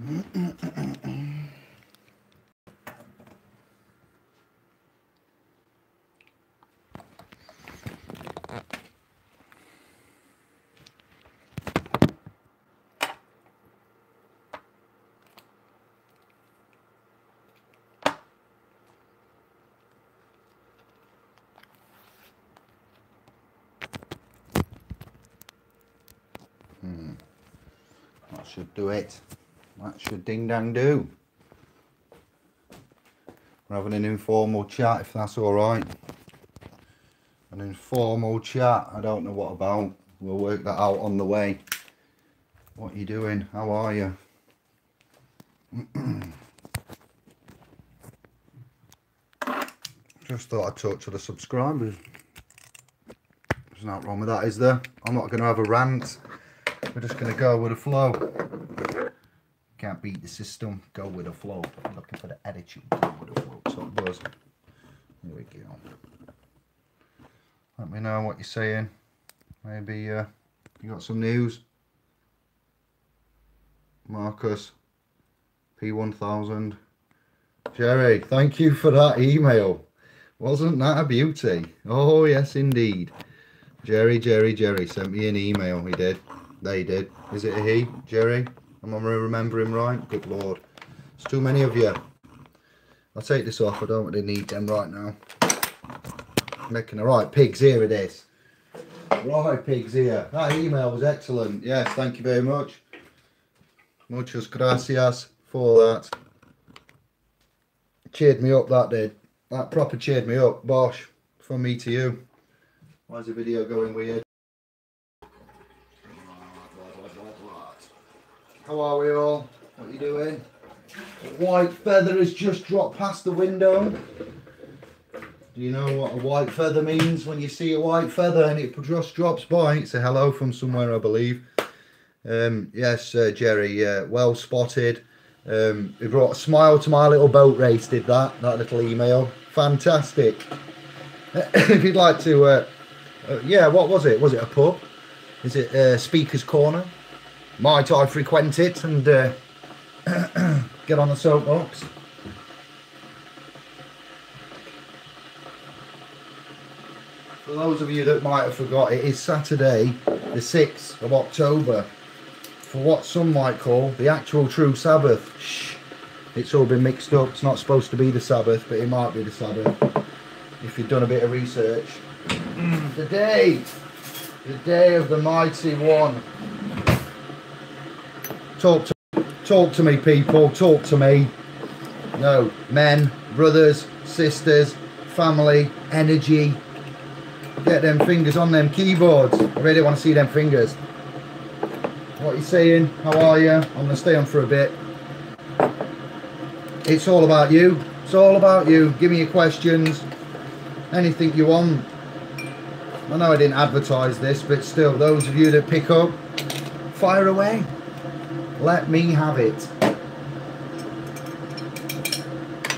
That should do it. That should ding dang do. We're having an informal chat, if that's all right. An informal chat. I don't know what about. We'll work that out on the way. What are you doing? How are you? Just thought I'd talk to the subscribers. There's nothing wrong with that, is there? I'm not going to have a rant. We're just going to go with the flow. Can't beat the system. Go with the flow. I'm looking for the attitude. Go with the flow. So it was. Here we go. Let me know what you're saying. Maybe you got some news. Marcus P1000. Jerry, thank you for that email. Wasn't that a beauty? Oh yes indeed. Jerry sent me an email. He did. They did. Is it a he? Jerry? Am I remembering right? Good lord. There's too many of you. I'll take this off. I don't really need them right now. Making the right pig's ear of this. Right pig's ear. That email was excellent. Yes, thank you very much. Muchas gracias for that. Cheered me up, that did. That proper cheered me up. Bosh. From me to you. Why is the video going weird? How are we all? What are you doing? A white feather has just dropped past the window. Do you know what a white feather means? When you see a white feather and it just drops by, it's a hello from somewhere, I believe. Yes, Jerry, well spotted. It brought a smile to my little boat race, did that little email. Fantastic. If you'd like to, yeah, what was it? Was it a pub? Is it Speaker's Corner? Might I frequent it and get on the soapbox? For those of you that might have forgot, it is Saturday the 6th of October for what some might call the actual true Sabbath. Shh, it's all been mixed up. It's not supposed to be the Sabbath, but it might be the Sabbath if you've done a bit of research. The day of the mighty one. Talk to me, people. Talk to me. No, men, brothers, sisters, family, energy. Get them fingers on them keyboards. I really want to see them fingers. What are you saying? How are you? I'm going to stay on for a bit. It's all about you. It's all about you. Give me your questions. Anything you want. I know I didn't advertise this, but still, those of you that pick up, fire away. Let me have it.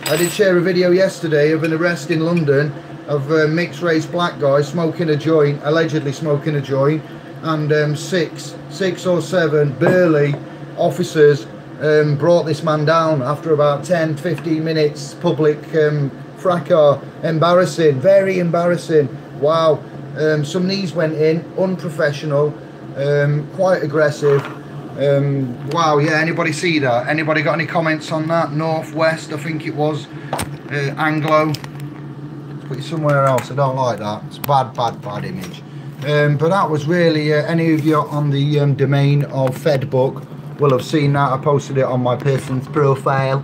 I did share a video yesterday of an arrest in London of a mixed race black guy smoking a joint, allegedly smoking a joint, and six or seven burly officers brought this man down after about 10-15 minutes public fracas. Embarrassing, very embarrassing. Wow. Some knees went in, unprofessional, quite aggressive. Wow, yeah, anybody see that? Anybody got any comments on that? Northwest, I think it was. Anglo. Let's put it somewhere else. I don't like that. It's bad image. But that was really, any of you on the domain of Fedbook will have seen that. I posted it on my person's profile.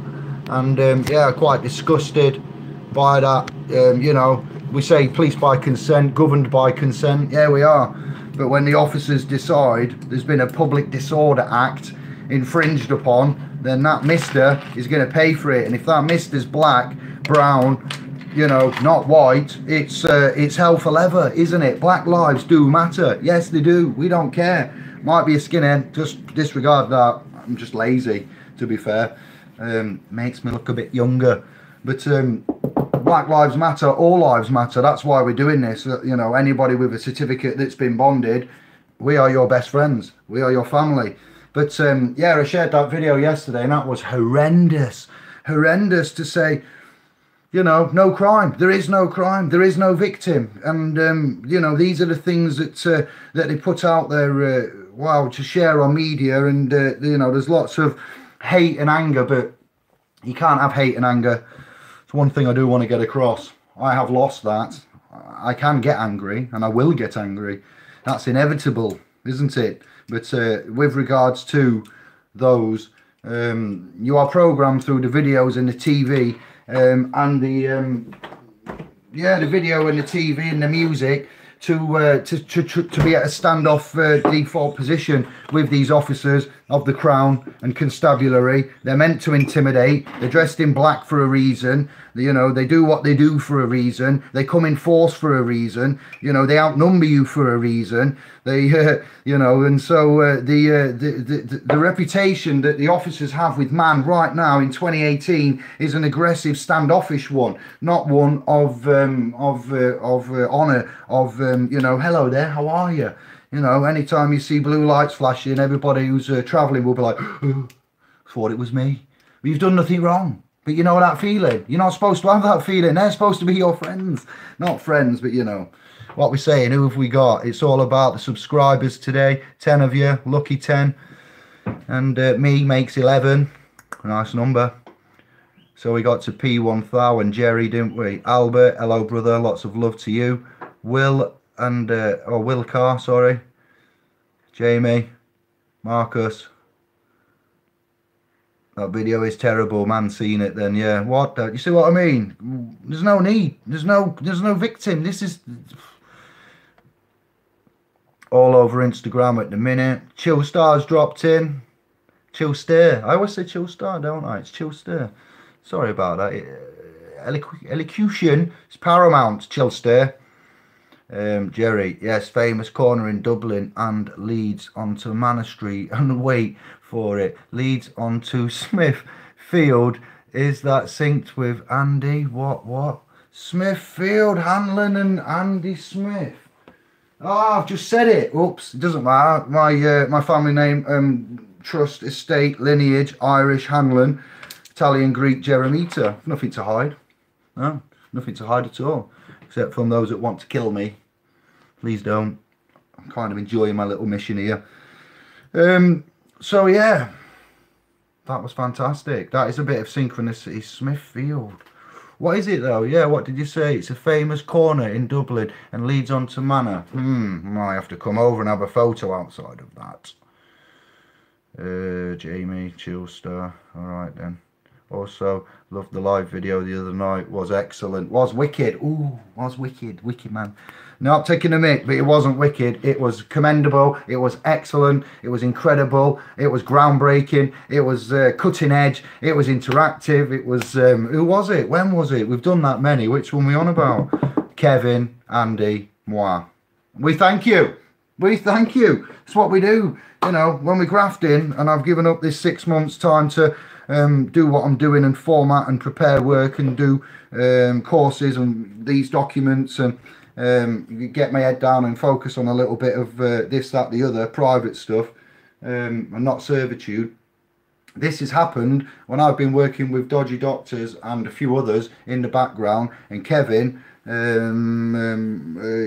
And yeah, quite disgusted by that. You know, we say police by consent, governed by consent. Yeah, we are. But when the officers decide there's been a public disorder act infringed upon, then that mister is going to pay for it. And if that mister's black, brown, you know, not white, it's hell for leather, isn't it? Black lives do matter. Yes, they do. We don't care. Might be a skinhead. Just disregard that. I'm just lazy, to be fair. Makes me look a bit younger. But Black Lives Matter, all lives matter. That's why we're doing this. You know, anybody with a certificate that's been bonded, we are your best friends. We are your family. But yeah, I shared that video yesterday, and that was horrendous. Horrendous to say, you know, no crime. There is no crime. There is no victim. And, you know, these are the things that that they put out there, wow, to share on media. And, you know, there's lots of hate and anger, but you can't have hate and anger. It's one thing I do want to get across. I have lost that. I can get angry, and I will get angry. That's inevitable, isn't it? But with regards to those, you are programmed through the videos and the TV, and the yeah, the video and the TV and the music to be at a standoff default position with these officers of the Crown and Constabulary. They're meant to intimidate. They're dressed in black for a reason. You know, they do what they do for a reason. They come in force for a reason. You know, they outnumber you for a reason. They, you know, and so the reputation that the officers have with man right now in 2018 is an aggressive, standoffish one, not one of honour, of you know, hello there, how are you? You know, anytime you see blue lights flashing, everybody who's travelling will be like, oh, thought it was me. But you've done nothing wrong. But you know that feeling. You're not supposed to have that feeling. They're supposed to be your friends. Not friends, but you know. What we're saying, who have we got? It's all about the subscribers today. 10 of you, lucky 10. And me makes 11. A nice number. So we got to P1000 and Jerry, didn't we? Albert, hello brother, lots of love to you. Will and, or Will Carr, sorry. Jamie, Marcus. That video is terrible, man. Seen it then, yeah. What? You see what I mean? There's no need. There's no victim. This is all over Instagram at the minute. Chill Star's dropped in. Chill Stir. I always say Chill Star, don't I? It's Chill Stir. Sorry about that. Elocution is paramount. Chill Stir. Jerry, yes, famous corner in Dublin and leads onto Manor Street. And wait for it, leads onto Smith Field. Is that synced with Andy? What? Smith Field, Hanlon and Andy Smith. Oh, I've just said it. Oops, it doesn't matter. My family name, trust, estate, lineage, Irish, Hanlon, Italian, Greek, Jeremita. Nothing to hide. No, nothing to hide at all. Except from those that want to kill me. Please don't. I'm kind of enjoying my little mission here. So yeah, that was fantastic. That is a bit of synchronicity. Smithfield. What is it though? Yeah, what did you say? It's a famous corner in Dublin and leads on to Manor. Might have to come over and have a photo outside of that. Jamie, Chillstar. Alright then. Also, loved the live video the other night. Was excellent. Was wicked. Ooh, was wicked. Wicked, man. Not taking a mick, but it wasn't wicked. It was commendable. It was excellent. It was incredible. It was groundbreaking. It was cutting edge. It was interactive. It was, who was it? When was it? We've done that many. Which one we on about? Kevin, Andy, moi. We thank you. We thank you. It's what we do. You know, when we graft in, and I've given up this 6 months time to do what I'm doing and format and prepare work and do courses and these documents and get my head down and focus on a little bit of this, that, the other, private stuff and not servitude. This has happened when I've been working with dodgy doctors and a few others in the background, and Kevin,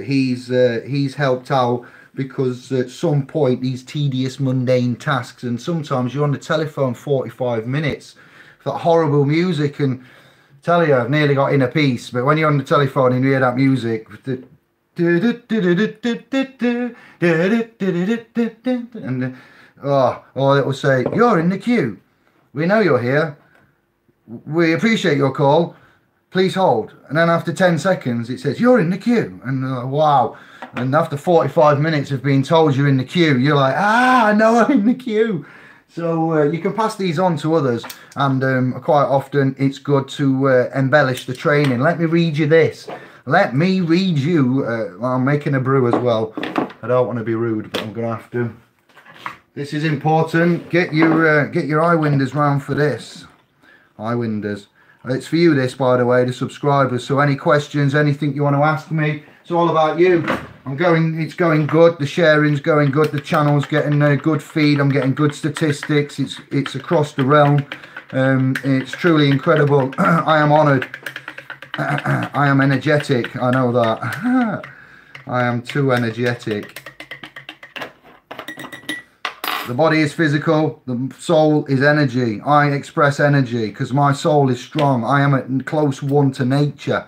he's helped out because at some point these tedious mundane tasks, and sometimes you're on the telephone 45 minutes for that horrible music, and tell you I've nearly got in a piece, but when you're on the telephone and you hear that music, and or it will say, you're in the queue, we know you're here, we appreciate your call, please hold. And then after 10 seconds it says, you're in the queue, and wow. And after 45 minutes of being told you're in the queue, you're like, I know I'm in the queue. So you can pass these on to others, and quite often it's good to embellish the training. Let me read you this. Let me read you. I'm making a brew as well. I don't want to be rude, but I'm going to have to. This is important. Get your eye winders round for this. Eye winders. It's for you this, by the way, the subscribers. So any questions, anything you want to ask me, it's all about you. It's going good. The sharing's going good. The channel's getting a good feed. I'm getting good statistics. It's across the realm. It's truly incredible. I am honoured. I am energetic. I know that. I am too energetic. The body is physical. The soul is energy. I express energy because my soul is strong. I am a close one to nature.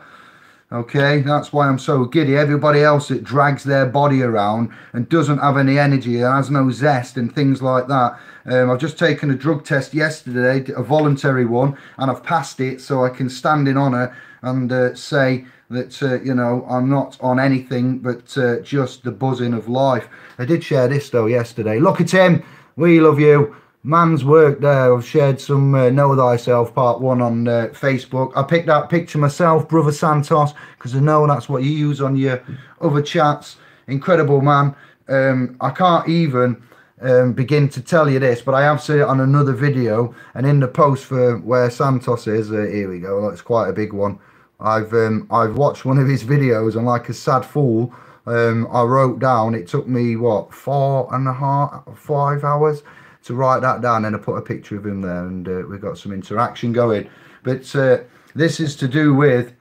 Okay, that's why I'm so giddy. Everybody else that drags their body around and doesn't have any energy and has no zest and things like that. I've just taken a drug test yesterday, a voluntary one, and I've passed it, so I can stand in honour and say that, you know, I'm not on anything but just the buzzing of life. I did share this, though, yesterday. Look at him. We love you. Man's work there. I've shared some Know Thyself Part 1 on Facebook. I picked that picture myself, Brother Santos, because I know that's what you use on your other chats. Incredible man. I can't even begin to tell you this, but I have seen it on another video, and in the post for where Santos is, here we go, it's quite a big one. I've watched one of his videos, and like a sad fool, I wrote down, it took me, what, 4.5, 5 hours to write that down, and I put a picture of him there, and we've got some interaction going. But this is to do with,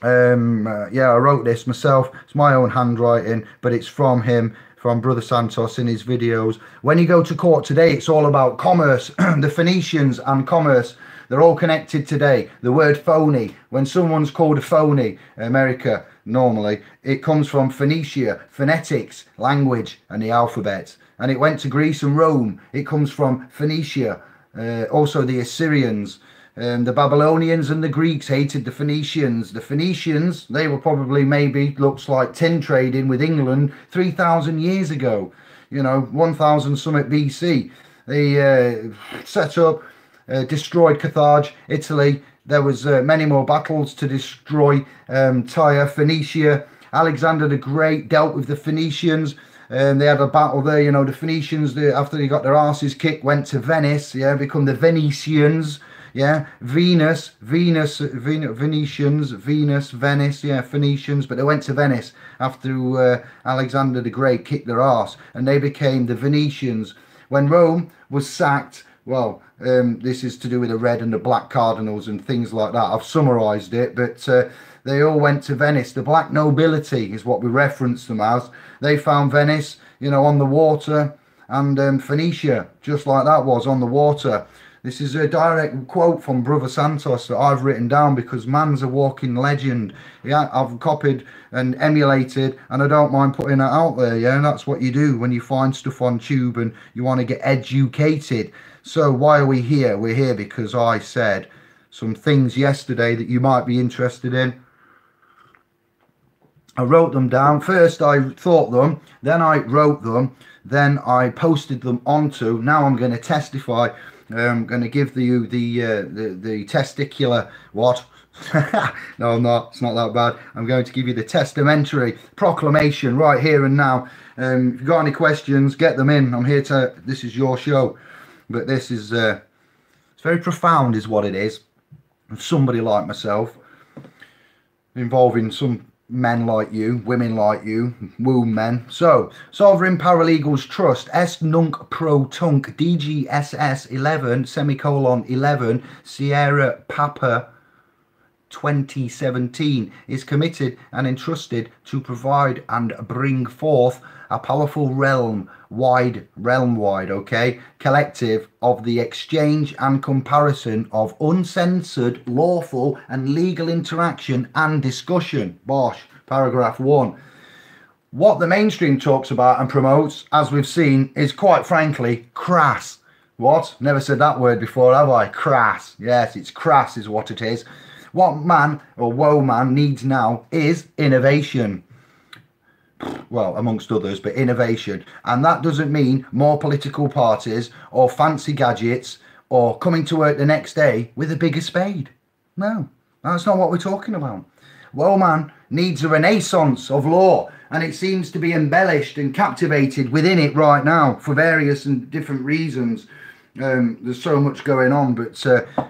yeah, I wrote this myself. It's my own handwriting, but it's from him, from Brother Santos in his videos. When you go to court today, it's all about commerce. The Phoenicians and commerce, they're all connected today. The word phony, when someone's called a phony, America, normally, it comes from Phoenicia, phonetics, language, and the alphabet. And it went to Greece and Rome. It comes from Phoenicia. Also the Assyrians, the Babylonians and the Greeks hated the Phoenicians. The Phoenicians, they were probably, maybe, looks like tin trading with England 3,000 years ago. You know, 1,000 something BC. They set up, destroyed Carthage, Italy. There was many more battles to destroy Tyre, Phoenicia. Alexander the Great dealt with the Phoenicians. They had a battle there, you know. The Phoenicians, after they got their asses kicked, went to Venice, yeah, become the Venetians, yeah. Venetians, Venice, yeah, Phoenicians, but they went to Venice after Alexander the Great kicked their ass, and they became the Venetians. When Rome was sacked, well, this is to do with the red and the black cardinals and things like that. I've summarised it, but they all went to Venice. The black nobility is what we reference them as. They found Venice, you know, on the water, and Phoenicia, just like that was, on the water. This is a direct quote from Brother Santos that I've written down, because man's a walking legend. Yeah, I've copied and emulated, and I don't mind putting that out there, yeah, and that's what you do when you find stuff on tube and you want to get educated. So why are we here? We're here because I said some things yesterday that you might be interested in. I wrote them down. First I thought them, then I wrote them, then I posted them onto. Now I'm going to testify. I'm going to give you the testicular what? No, I'm not. It's not that bad. I'm going to give you the testamentary proclamation right here and now. If you've got any questions, get them in. I'm here to. This is your show, but this is it's very profound, is what it is. Of somebody like myself, involving some men like you, women like you, womb men. So, Sovereign Paralegals Trust, est nunc pro tunc DGSS 11, semicolon 11, Sierra Papa 2017, is committed and entrusted to provide and bring forth a powerful realm-wide, okay, collective of the exchange and comparison of uncensored, lawful and legal interaction and discussion. Bosh, paragraph 1. What the mainstream talks about and promotes, as we've seen, is quite frankly crass. What? Never said that word before, have I? Crass. Yes, it's crass is what it is. What man, or woe man, needs now is innovation. Well, amongst others, but innovation. And that doesn't mean more political parties or fancy gadgets or coming to work the next day with a bigger spade. No, that's not what we're talking about. Well, man needs a renaissance of law, and it seems to be embellished and captivated within it right now for various and different reasons. There's so much going on, but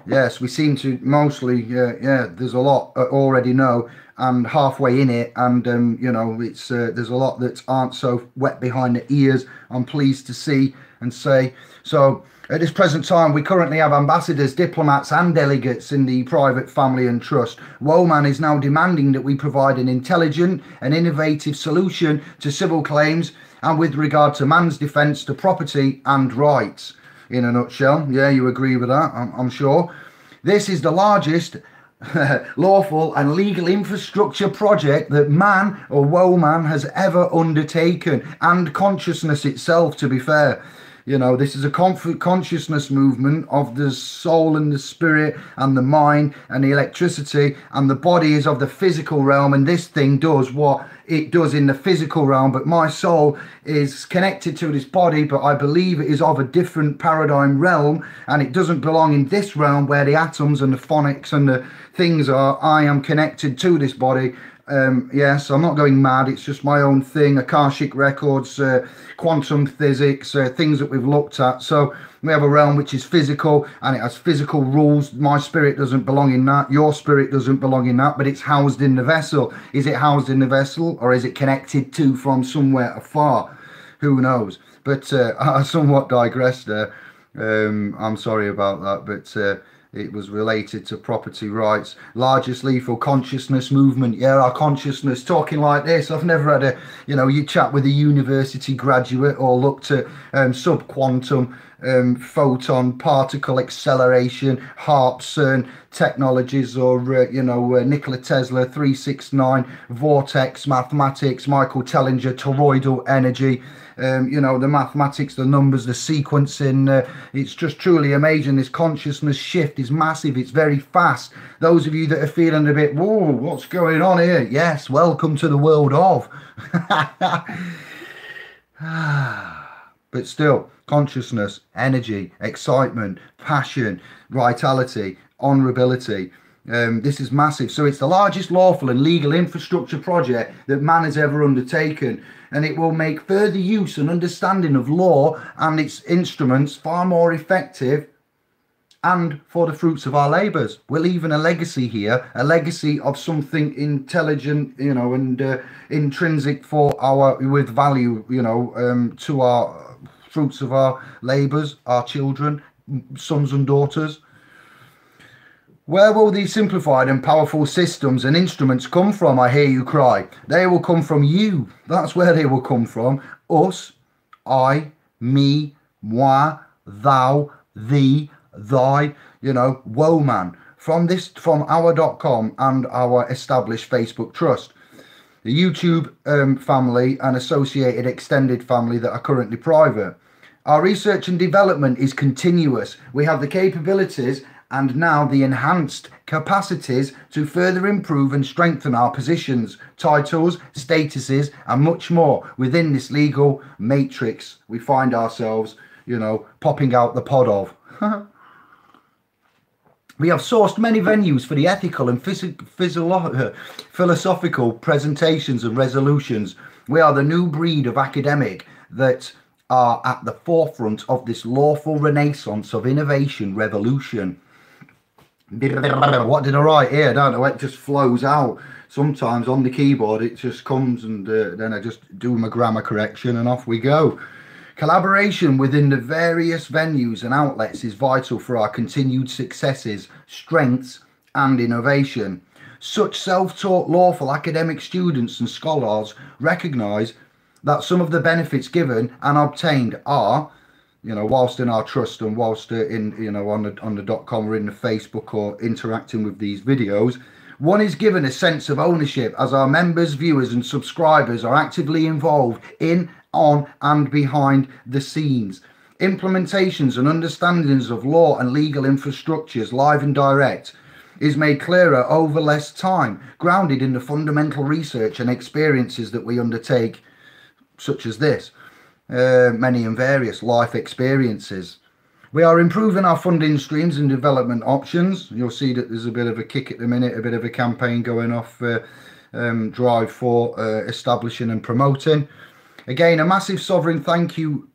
yes, we seem to mostly, yeah, there's a lot already know and halfway in it, and you know, it's there's a lot that aren't so wet behind the ears. I'm pleased to see and say. So at this present time, we currently have ambassadors, diplomats and delegates in the private, family and trust. Woman is now demanding that we provide an intelligent and innovative solution to civil claims and with regard to man's defence to property and rights. In a nutshell, yeah, you agree with that, I'm sure. This is the largest lawful and legal infrastructure project that man or woman has ever undertaken, and consciousness itself, to be fair. You know, this is a consciousness movement of the soul and the spirit and the mind and the electricity, and the body is of the physical realm, and this thing does what it does in the physical realm, but my soul is connected to this body, but I believe it is of a different paradigm realm, and it doesn't belong in this realm where the atoms and the phonics and the things are. I am connected to this body. Yes, I'm not going mad, it's just my own thing. Akashic records, quantum physics, things that we've looked at. So we have a realm which is physical, and it has physical rules. My spirit doesn't belong in that, your spirit doesn't belong in that, but it's housed in the vessel. Is it housed in the vessel, or is it connected to from somewhere afar? Who knows? But I somewhat digressed there. I'm sorry about that, but it was related to property rights. Largest lethal consciousness movement. Yeah, our consciousness, talking like this. I've never had a, you know, you chat with a university graduate or looked at sub-quantum, photon, particle acceleration, HAARP, CERN technologies, or, you know, Nikola Tesla, 369, vortex, mathematics, Michael Tellinger, toroidal energy. You know, the mathematics, the numbers, the sequencing, it's just truly amazing. This consciousness shift is massive. It's very fast. Those of you that are feeling a bit, whoa, what's going on here? Yes, welcome to the world of. But still, consciousness, energy, excitement, passion, vitality, honorability. This is massive. So it's the largest lawful and legal infrastructure project that man has ever undertaken, and it will make further use and understanding of law and its instruments far more effective, and for the fruits of our labours. We're leaving a legacy here, a legacy of something intelligent, you know, and intrinsic for our, with value, you know, to our fruits of our labours, our children, sons and daughters. Where will these simplified and powerful systems and instruments come from, I hear you cry? They will come from you. That's where they will come from. Us, I, me, moi, thou, thee, thy, you know, woman. From our.com and our established Facebook trust. The YouTube family and associated extended family that are currently private. Our research and development is continuous. We have the capabilities and now the enhanced capacities to further improve and strengthen our positions, titles, statuses, and much more within this legal matrix we find ourselves, you know, popping out the pod of. We have sourced many venues for the ethical and philosophical presentations and resolutions. We are the new breed of academic that are at the forefront of this lawful renaissance of innovation revolution. What did I write here? I don't know, it just flows out. Sometimes on the keyboard it just comes, and then I just do my grammar correction and off we go. Collaboration within the various venues and outlets is vital for our continued successes, strengths and innovation. Such self-taught lawful academic students and scholars recognise that some of the benefits given and obtained are, you know, whilst in our trust and whilst in, you know, on the .com or in the Facebook or interacting with these videos, one is given a sense of ownership as our members, viewers and subscribers are actively involved in, on and behind the scenes. Implementations and understandings of law and legal infrastructures, live and direct, is made clearer over less time, grounded in the fundamental research and experiences that we undertake, such as this. Many and various life experiences. We are improving our funding streams and development options. You'll see that there's a bit of a kick at the minute, a bit of a campaign going off, drive for establishing and promoting. Again, a massive sovereign thank you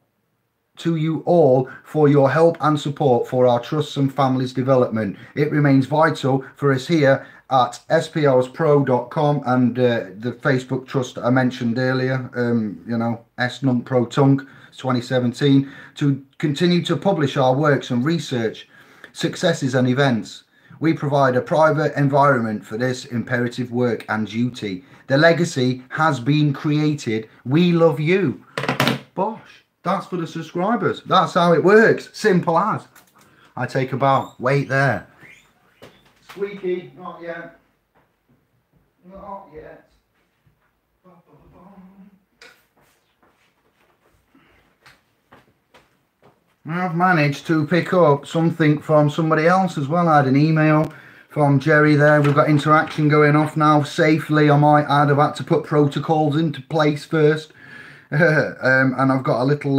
to you all for your help and support for our trusts and families development. It remains vital for us here at splspro.com and the Facebook trust I mentioned earlier, you know, SNUNC Pro Tunk 2017, to continue to publish our works and research, successes and events. We provide a private environment for this imperative work and duty. The legacy has been created. We love you. Bosh. That's for the subscribers. That's how it works. Simple as. I take a bow. Wait there. Squeaky. Not yet. Not yet. I've managed to pick up something from somebody else as well. I had an email from Jerry there. We've got interaction going off now safely. I might add, I've had to put protocols into place first. And I've got a little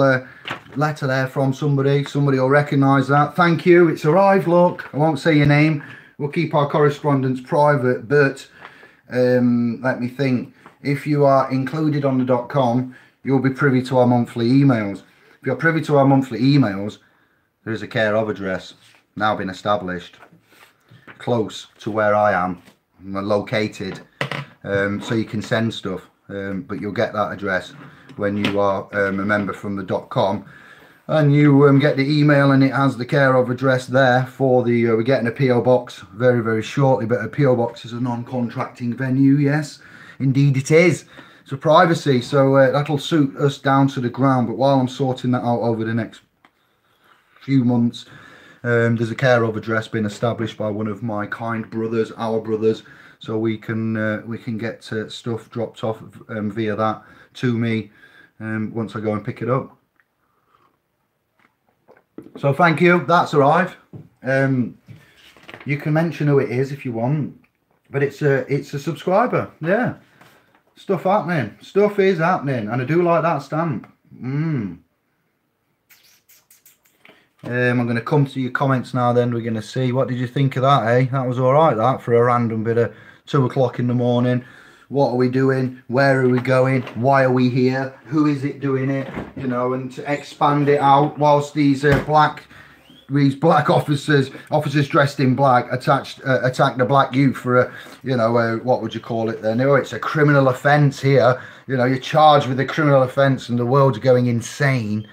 letter there from somebody. Somebody will recognise that. Thank you. It's arrived, look. I won't say your name. We'll keep our correspondence private, but let me think. If you are included on the .com, you'll be privy to our monthly emails. If you're privy to our monthly emails, there is a care of address now been established close to where I am located, so you can send stuff, but you'll get that address when you are a member from the .com, and you get the email and it has the care of address there for the we're getting a PO box very shortly, but a PO box is a non-contracting venue. Yes, indeed it is. So privacy, so that'll suit us down to the ground. But while I'm sorting that out over the next few months, there's a care of address being established by one of my kind brothers, our brothers, so we can get stuff dropped off via that to me once I go and pick it up. So thank you, that's arrived. You can mention who it is if you want, but it's a subscriber. Yeah. Stuff happening. Stuff is happening. And I do like that stamp. I'm going to come to your comments now then. We're going to see. What did you think of that, eh? That was alright, that, for a random bit of 2 o'clock in the morning. What are we doing? Where are we going? Why are we here? Who is it doing it? You know, and to expand it out whilst these black officers dressed in black attack the black youth for a, you know, what would you call it then? Oh, it's a criminal offence here. You know, you're charged with a criminal offence and the world's going insane.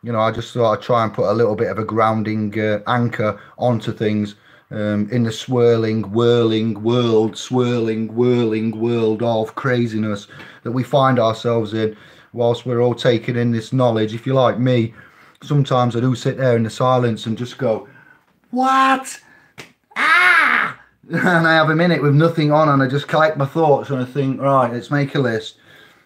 You know, I just thought I'd try and put a little bit of a grounding anchor onto things in the swirling world of craziness that we find ourselves in whilst we're all taking in this knowledge. If you're like me, sometimes I do sit there in the silence and just go, what? Ah! And I have a minute with nothing on and I just collect my thoughts and I think, right, let's make a list.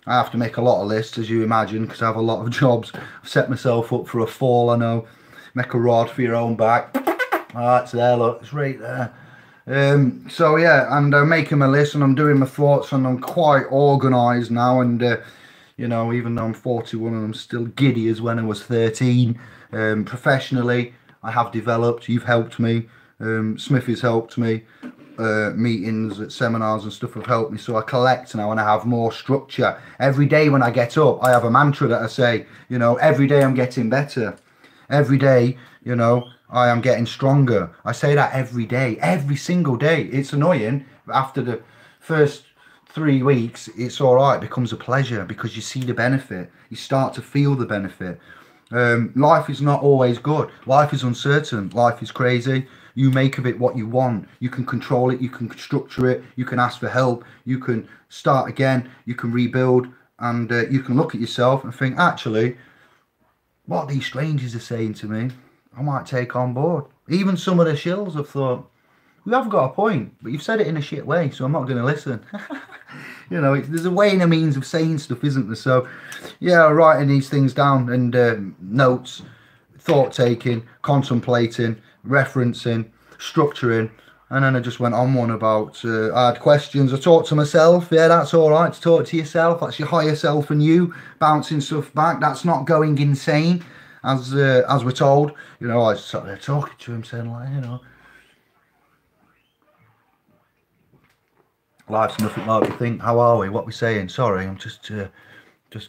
I have to make a lot of lists, as you imagine, because I have a lot of jobs. I've set myself up for a fall, I know. Make a rod for your own back. Oh, it's there, look, it's right there. So yeah, and I'm making my list and I'm doing my thoughts and I'm quite organised now, and you know, even though I'm 41 and I'm still giddy as when I was 13, professionally I have developed. You've helped me, Smithy's helped me, meetings at seminars and stuff have helped me, so I collect now and I have more structure. Every day when I get up I have a mantra that I say, you know, every day I'm getting better, every day, you know, I am getting stronger. I say that every day, every single day. It's annoying, but after the first 3 weeks it's all right. It becomes a pleasure because you see the benefit, you start to feel the benefit. Life is not always good. Life is uncertain, life is crazy. You make of it what you want. You can control it, you can structure it, you can ask for help, you can start again, you can rebuild, and you can look at yourself and think, actually, what these strangers are saying to me, I might take on board. Even some of the shills have thought, you have got a point, but you've said it in a shit way, so I'm not going to listen. You know, there's a way and a means of saying stuff, isn't there? So, yeah, writing these things down and notes, thought taking, contemplating, referencing, structuring, and then I just went on one about, I had questions, I talked to myself. Yeah, that's all right to talk to yourself. That's your higher self and you bouncing stuff back. That's not going insane, as we're told. You know, I was sat there talking to him, saying, like, you know, life's nothing like we think. How are we? What are we saying? Sorry, I'm just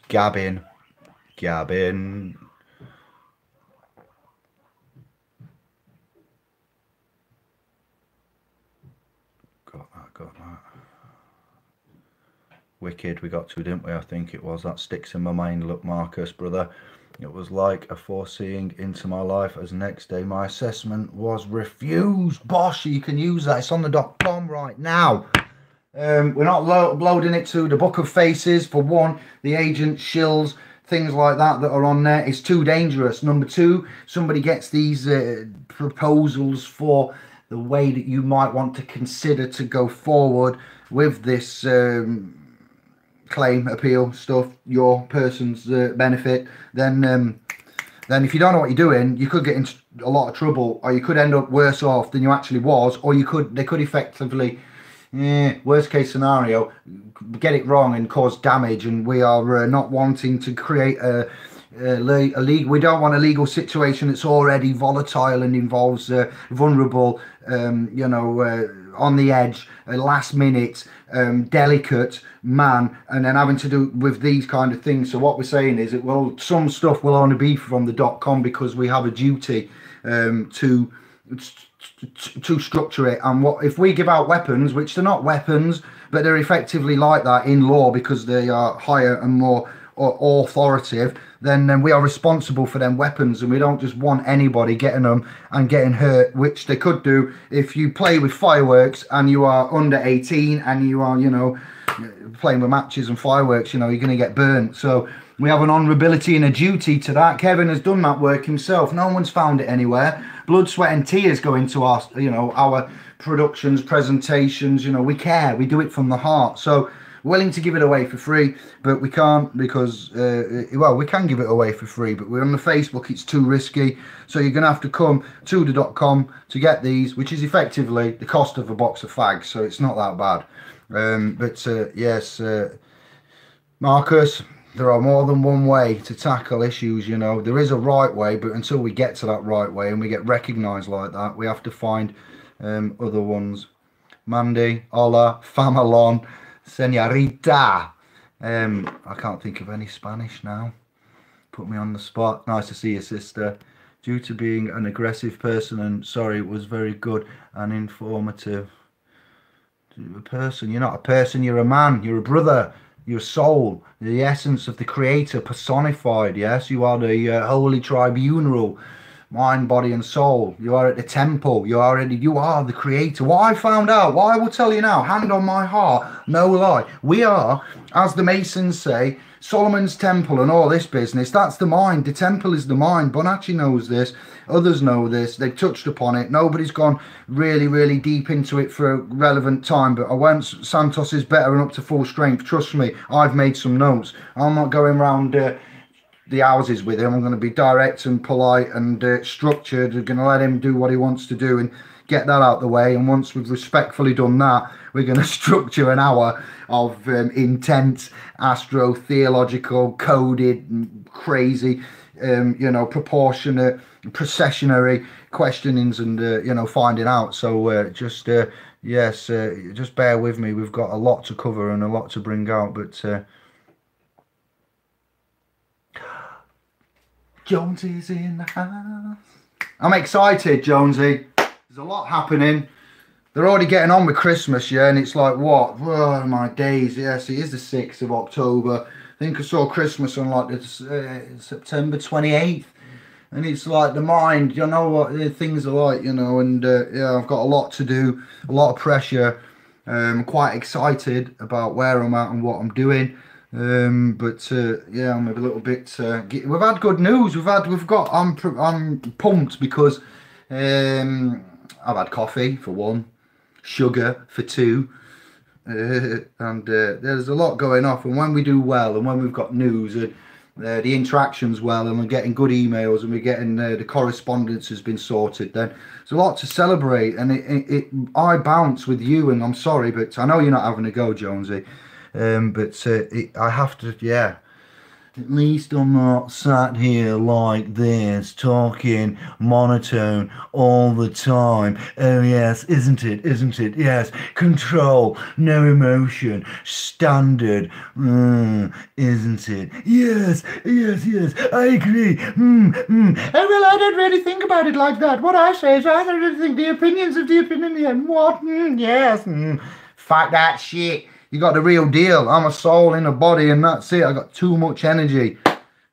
gabbing. Got that. Wicked, we got to, didn't we? I think it was. That sticks in my mind. Look, Marcus, brother. It was like a foreseeing into my life as next day my assessment was refused. Bosh, you can use that. It's on the .com right now. We're not uploading it to the Book of Faces. For one, the agent shills, things like that are on there. It's too dangerous. Number two, somebody gets these proposals for the way that you might want to consider to go forward with this claim, appeal stuff, your person's benefit, then if you don't know what you're doing, you could get into a lot of trouble, or you could end up worse off than you actually was, or they could effectively, worst case scenario, get it wrong and cause damage. And we are not wanting to create we don't want a legal situation that's already volatile and involves vulnerable, on the edge, last minute, delicate man, and then having to do with these kind of things. So what we're saying is that, some stuff will only be from the .com because we have a duty to structure it. And what if we give out weapons, which they're not weapons, but they're effectively like that in law because they are higher and more authoritative, then we are responsible for them weapons, and we don't just want anybody getting them and getting hurt, which they could do if you play with fireworks and you are under 18 and you are, playing with matches and fireworks, you're going to get burnt. So we have an honourability and a duty to that. Kevin has done that work himself. No one's found it anywhere. Blood, sweat and tears go into our, our productions, presentations. We care. We do it from the heart. So willing to give it away for free, but we can't because, we can give it away for free, but we're on the Facebook, it's too risky. So you're going to have to come to the .com to get these, which is effectively the cost of a box of fags, so it's not that bad. Yes, Marcus, there are more than one way to tackle issues, There is a right way, but until we get to that right way and we get recognised like that, we have to find other ones. Mandy, hola, famalon, señorita. I can't think of any Spanish now. Put me on the spot. Nice to see you, sister. Due to being an aggressive person, and sorry, it was very good and informative. A person, you're not a person, you're a man, you're a brother, you're a soul, the essence of the creator personified. Yes, you are the holy tribunal, mind, body and soul. You are at the temple. You are the creator. What I found out, what I will tell you now, hand on my heart, no lie, we are, as the Masons say, Solomon's temple and all this business. That's the mind. The temple is the mind. Bonacci knows this. Others know this. They've touched upon it. Nobody's gone really, really deep into it for a relevant time. But once Santos is better and up to full strength, trust me, I've made some notes. I'm not going around the houses with him. I'm going to be direct and polite and structured. We're going to let him do what he wants to do and get that out the way. And once we've respectfully done that, we're going to structure an hour of intense astro-theological, coded, crazy, proportionate, processionary questionings and, finding out. So just bear with me. We've got a lot to cover and a lot to bring out, but Jonesy's in the house. I'm excited, Jonesy. There's a lot happening. They're already getting on with Christmas, yeah, and it's like, what? Oh, my days. Yes, it is the 6th of October. I think I saw Christmas on like September 28th. And it's like the mind, you know what things are like, and I've got a lot to do, a lot of pressure. I'm quite excited about where I'm at and what I'm doing. I'm a little bit, we've had good news. I'm pumped because I've had coffee for one, sugar for two, and there's a lot going off. And when we do well, and when we've got news and the interactions well, and we're getting good emails, and we're getting the correspondence has been sorted, then there's a lot to celebrate. And I bounce with you, and I'm sorry, but I know you're not having a go, Jonesy. I have to, yeah. At least I'm not sat here like this, talking monotone all the time. Oh yes, isn't it? Isn't it? Yes. Control, no emotion, standard. Isn't it? Yes, yes, yes. I agree. Oh well, I don't really think about it like that. What I say is I don't really think the opinions of the opinion. What? Yes. Fuck that shit. You got the real deal. I'm a soul in a body and that's it. I got too much energy.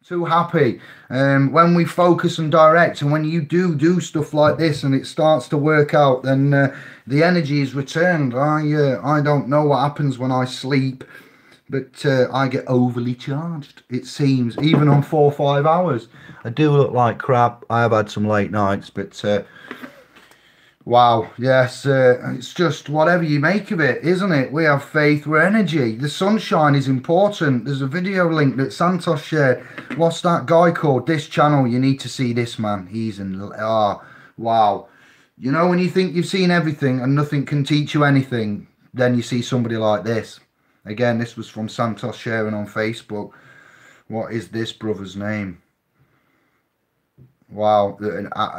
Too happy. When we focus and direct and when you do stuff like this and it starts to work out, then the energy is returned. I don't know what happens when I sleep, but I get overly charged, it seems, even on 4 or 5 hours. I do look like crap. I have had some late nights, but wow, yes, it's just whatever you make of it, isn't it? We have faith, we're energy. The sunshine is important. There's a video link that Santos shared. What's that guy called? This channel, you need to see this man. He's in, wow. You know when you think you've seen everything and nothing can teach you anything, then you see somebody like this. Again, this was from Santos sharing on Facebook. What is this brother's name? Wow,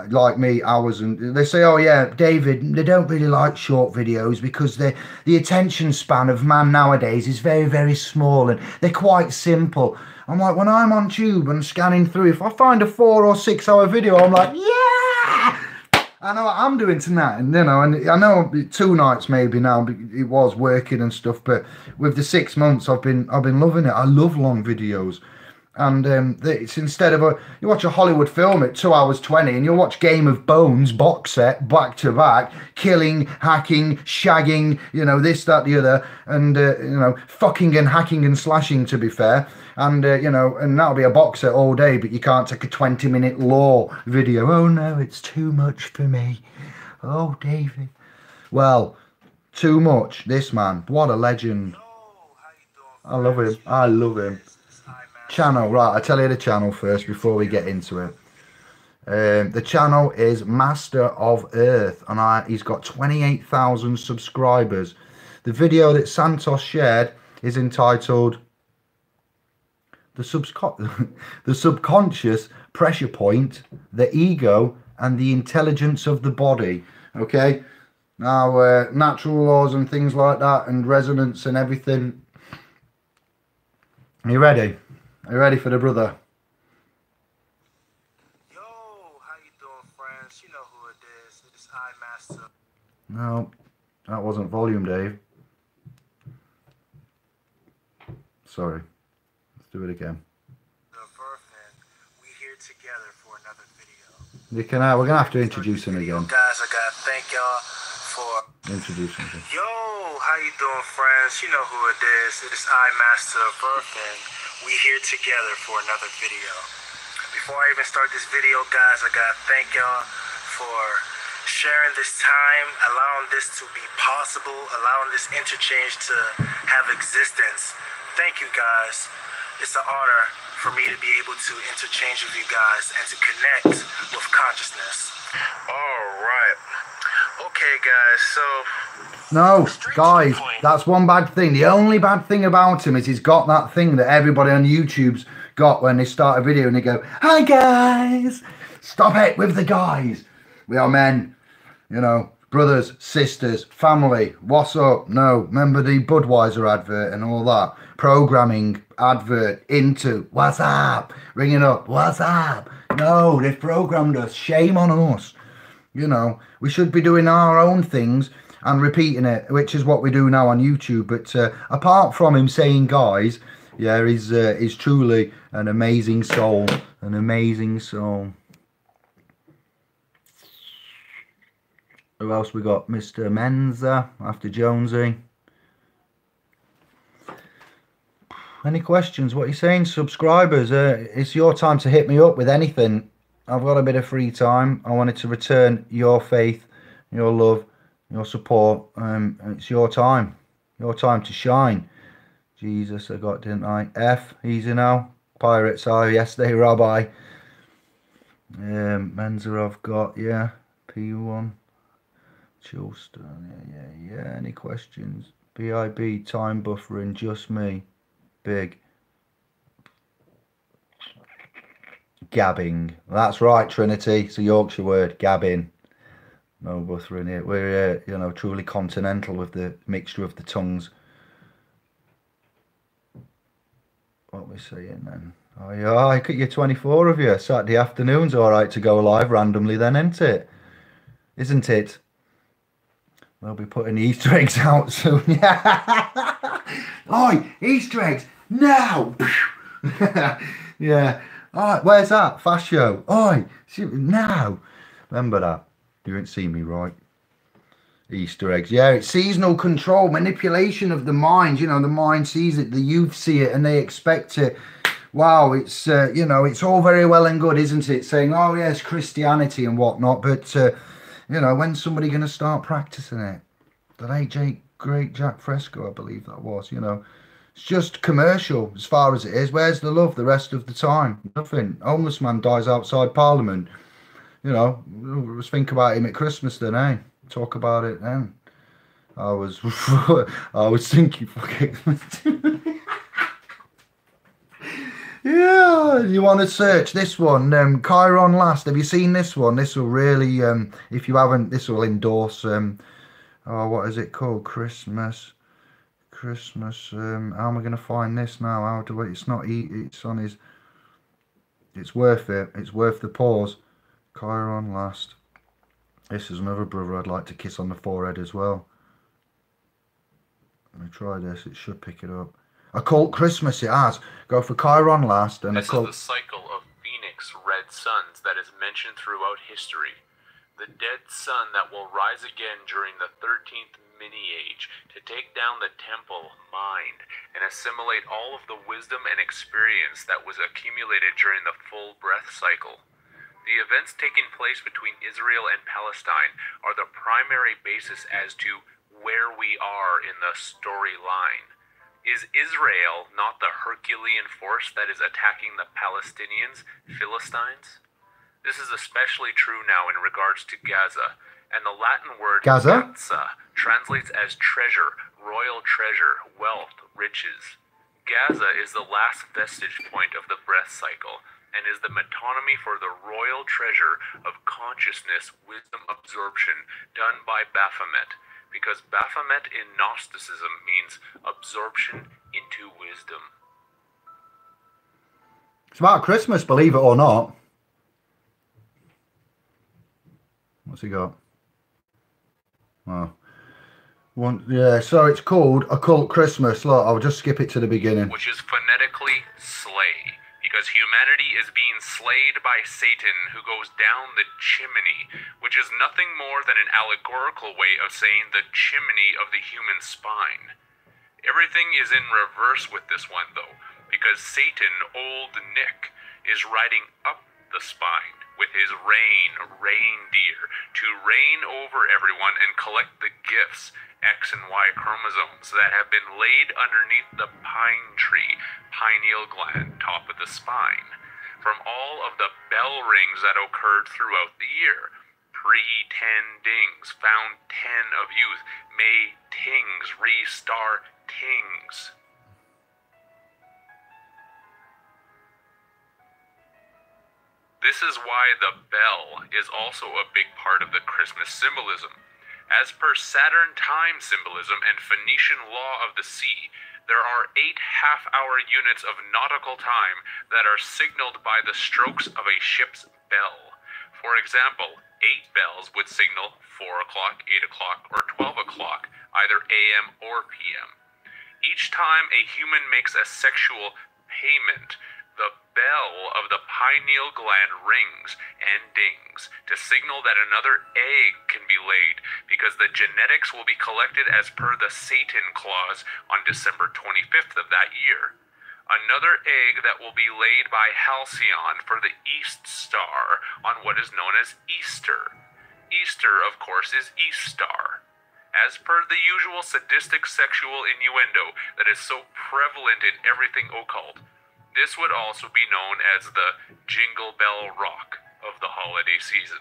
like me, hours, and they say, oh yeah, David, they don't really like short videos because the attention span of man nowadays is very, very small and they're quite simple. I'm like, when I'm on tube and scanning through, if I find a 4 or 6 hour video, I'm like, yeah, I know what I'm doing tonight. And you know, and I know 2 nights maybe now, it was working and stuff, but with the 6 months, I've been loving it. I love long videos. And it's instead of you watch a Hollywood film at 2 hours 20 and you'll watch Game of Bones box set back to back, killing, hacking, shagging, you know, this, that, the other, and you know, fucking and hacking and slashing, to be fair. And you know, and that'll be a box set all day, but you can't take a 20-minute law video. Oh no, it's too much for me. Oh David. Well, too much. This man, what a legend. I love him. I love him. Channel, right, I'll tell you the channel first before we get into it. The channel is Master of Earth and he's got 28,000 subscribers. The video that Santos shared is entitled the Subconscious Pressure Point, the Ego and the Intelligence of the Body. Okay, now natural laws and things like that and resonance and everything. Are you ready? Are you ready for the brother? Yo, how you doing, friends? You know who it is. It is I, Master. No, that wasn't volume, Dave. Sorry. Let's do it again. We here together for another video. You can. We're gonna have to introduce him again. Guys, I gotta thank y'all for introduce him. Yo, how you doing, friends? You know who it is. It is I, Master of Earth, and we here together for another video. Before I even start this video, guys, I gotta thank y'all for sharing this time, allowing this to be possible, allowing this interchange to have existence. Thank you, guys. It's an honor for me to be able to interchange with you guys and to connect with consciousness. All right. Okay, guys, so... No, guys, that's one bad thing. The only bad thing about him is he's got that thing that everybody on YouTube's got when they start a video and they go, hi, guys. Stop it with the guys. We are men, you know, brothers, sisters, family. What's up? No, remember the Budweiser advert and all that? Programming advert into what's up? Ringing up, what's up? No, they've programmed us. Shame on us. You know, we should be doing our own things and repeating it, which is what we do now on YouTube. But apart from him saying guys, yeah, he's truly an amazing soul. An amazing soul. Who else we got? Mr. Menza after Jonesy. Any questions? What are you saying? Subscribers, it's your time to hit me up with anything. I've got a bit of free time. I wanted to return your faith, your love, your support. It's your time to shine. Jesus, I got, didn't I? F, easy now. Pirates are yesterday, Rabbi. Menza, I've got, yeah. P1. Chilston, yeah. Any questions? BIB, time buffering, just me. Big. gabbing. That's right, Trinity. It's a Yorkshire word, gabbing. No butter in it. We're, you know, truly continental with the mixture of the tongues. What are we saying then? Oh, yeah, I got you 24 of you. Saturday afternoon's all right to go live randomly then, isn't it? Isn't it? We'll be putting Easter eggs out soon. Oi, Easter eggs, now! Yeah. All right, where's that? Fast show. Oi, now! Remember that. You didn't see me right. Easter eggs. Yeah, it's seasonal control, manipulation of the mind. You know, the mind sees it, the youth see it, and they expect it. Wow, it's, you know, it's all very well and good, isn't it? Saying, oh, yes, Christianity and whatnot. But, you know, when's somebody going to start practicing it? The late great Jack Fresco, I believe that was, you know. It's just commercial as far as it is. Where's the love the rest of the time? Nothing. Homeless man dies outside Parliament. You know, let's think about him at Christmas then, eh? Talk about it then. I was thinking, fucking. Yeah, you want to search this one, Chiron Last. Have you seen this one? This will really, if you haven't, this will endorse, oh, what is it called? Christmas, how am I going to find this now? How do I, it's not, it's on his, it's worth it. It's worth the pause. Chiron Last. This is another brother I'd like to kiss on the forehead as well. Let me try this. It should pick it up. Occult Christmas, it has. Go for Chiron Last. And this is the cycle of phoenix red suns that is mentioned throughout history. The dead sun that will rise again during the 13th mini-age to take down the temple mind and assimilate all of the wisdom and experience that was accumulated during the full breath cycle. The events taking place between Israel and Palestine are the primary basis as to where we are in the storyline. Is Israel not the Herculean force that is attacking the Palestinians, Philistines? This is especially true now in regards to Gaza, and the Latin word Gaza translates as treasure, royal treasure, wealth, riches. Gaza is the last vestige point of the breath cycle, and is the metonymy for the royal treasure of consciousness wisdom absorption done by Baphomet, because Baphomet in Gnosticism means absorption into wisdom. It's about Christmas, believe it or not. What's he got? Oh. Yeah, so it's called Occult Christmas. Look, I'll just skip it to the beginning. Which is phonetically slay. Because humanity is being slayed by Satan, who goes down the chimney, which is nothing more than an allegorical way of saying the chimney of the human spine. Everything is in reverse with this one, though, because Satan, old Nick, is riding up the spine with his reindeer, to reign over everyone and collect the gifts, X and Y chromosomes, that have been laid underneath the pine tree, pineal gland, top of the spine, from all of the bell rings that occurred throughout the year. Pre-10 dings, found 10 of youth, may tings, re-star tings. This is why the bell is also a big part of the Christmas symbolism. As per Saturn time symbolism and Phoenician law of the sea, there are 8 half-hour units of nautical time that are signaled by the strokes of a ship's bell. For example, 8 bells would signal 4 o'clock, 8 o'clock, or 12 o'clock, either AM or PM. Each time a human makes a sexual payment, the bell of the pineal gland rings and dings to signal that another egg can be laid, because the genetics will be collected as per the Satan clause on December 25th of that year. Another egg that will be laid by Halcyon for the East Star on what is known as Easter. Easter, of course, is East Star. As per the usual sadistic sexual innuendo that is so prevalent in everything occult, this would also be known as the Jingle Bell Rock of the holiday season.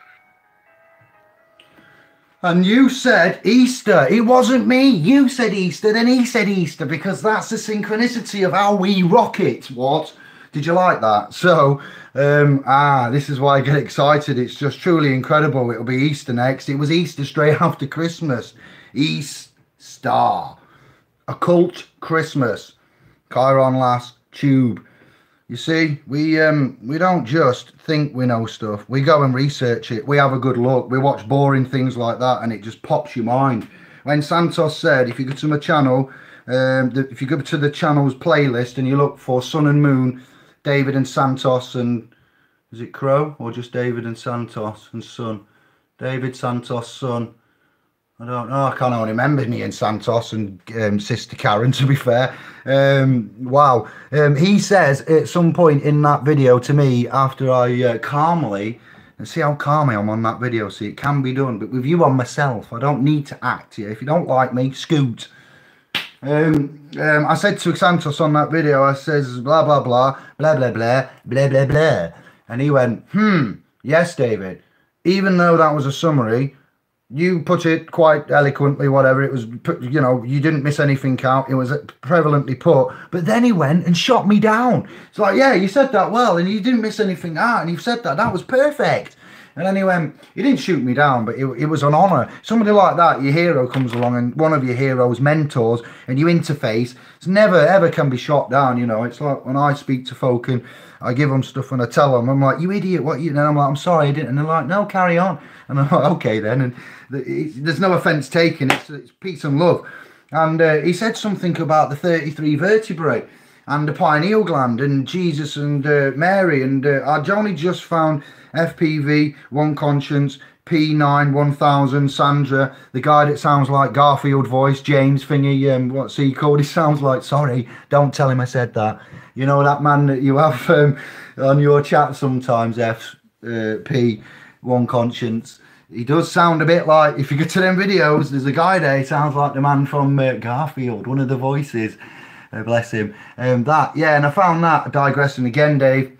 And you said Easter. It wasn't me. You said Easter, then he said Easter, because that's the synchronicity of how we rock it. What? Did you like that? So, this is why I get excited. It's just truly incredible. It'll be Easter next. It was Easter straight after Christmas. Easter. Occult Christmas. Chiron last tube. You see, we don't just think we know stuff. We go and research it. We have a good look. We watch boring things like that, and it just pops your mind. When Santos said, if you go to my channel, if you go to the channel's playlist and you look for Sun and Moon, David and Santos, and is it Crow or just David and Santos and Sun? David, Santos, Sun. I don't know. I can't only remember me and Santos and Sister Karen, to be fair. Wow. He says at some point in that video to me, after I calmly, and see how calm I am on that video, see, it can be done, but with you on myself, I don't need to act here. If you don't like me, scoot. I said to Santos on that video, I says, blah, blah, blah, blah, blah, blah, blah, blah, blah. And he went, yes, David, even though that was a summary, you put it quite eloquently, whatever, it was, you know, you didn't miss anything out, it was prevalently put, but then he went and shot me down. It's like, yeah, you said that well, and you didn't miss anything out, and you said that was perfect. And then he went, he didn't shoot me down, but it was an honour. Somebody like that, your hero comes along, and one of your heroes, mentors, and you interface, it's never, ever can be shot down, you know. It's like when I speak to folk, and I give them stuff, and I tell them, I'm like, you idiot, what you know? I'm like, I'm sorry, I didn't. And they're like, no, carry on. And I'm like, okay then. And there's no offence taken, it's peace and love. And he said something about the 33 vertebrae and the pineal gland and Jesus and Mary, and I'd only just found FPV, One Conscience, P9, 1000, Sandra, the guy that sounds like Garfield voice, James Thingy, what's he called? He sounds like, sorry, don't tell him I said that. You know that man that you have on your chat sometimes, FP, One Conscience. He does sound a bit like, if you go to them videos, there's a guy there, he sounds like the man from Garfield, one of the voices, bless him. That, yeah, and I found that, digressing again, Dave,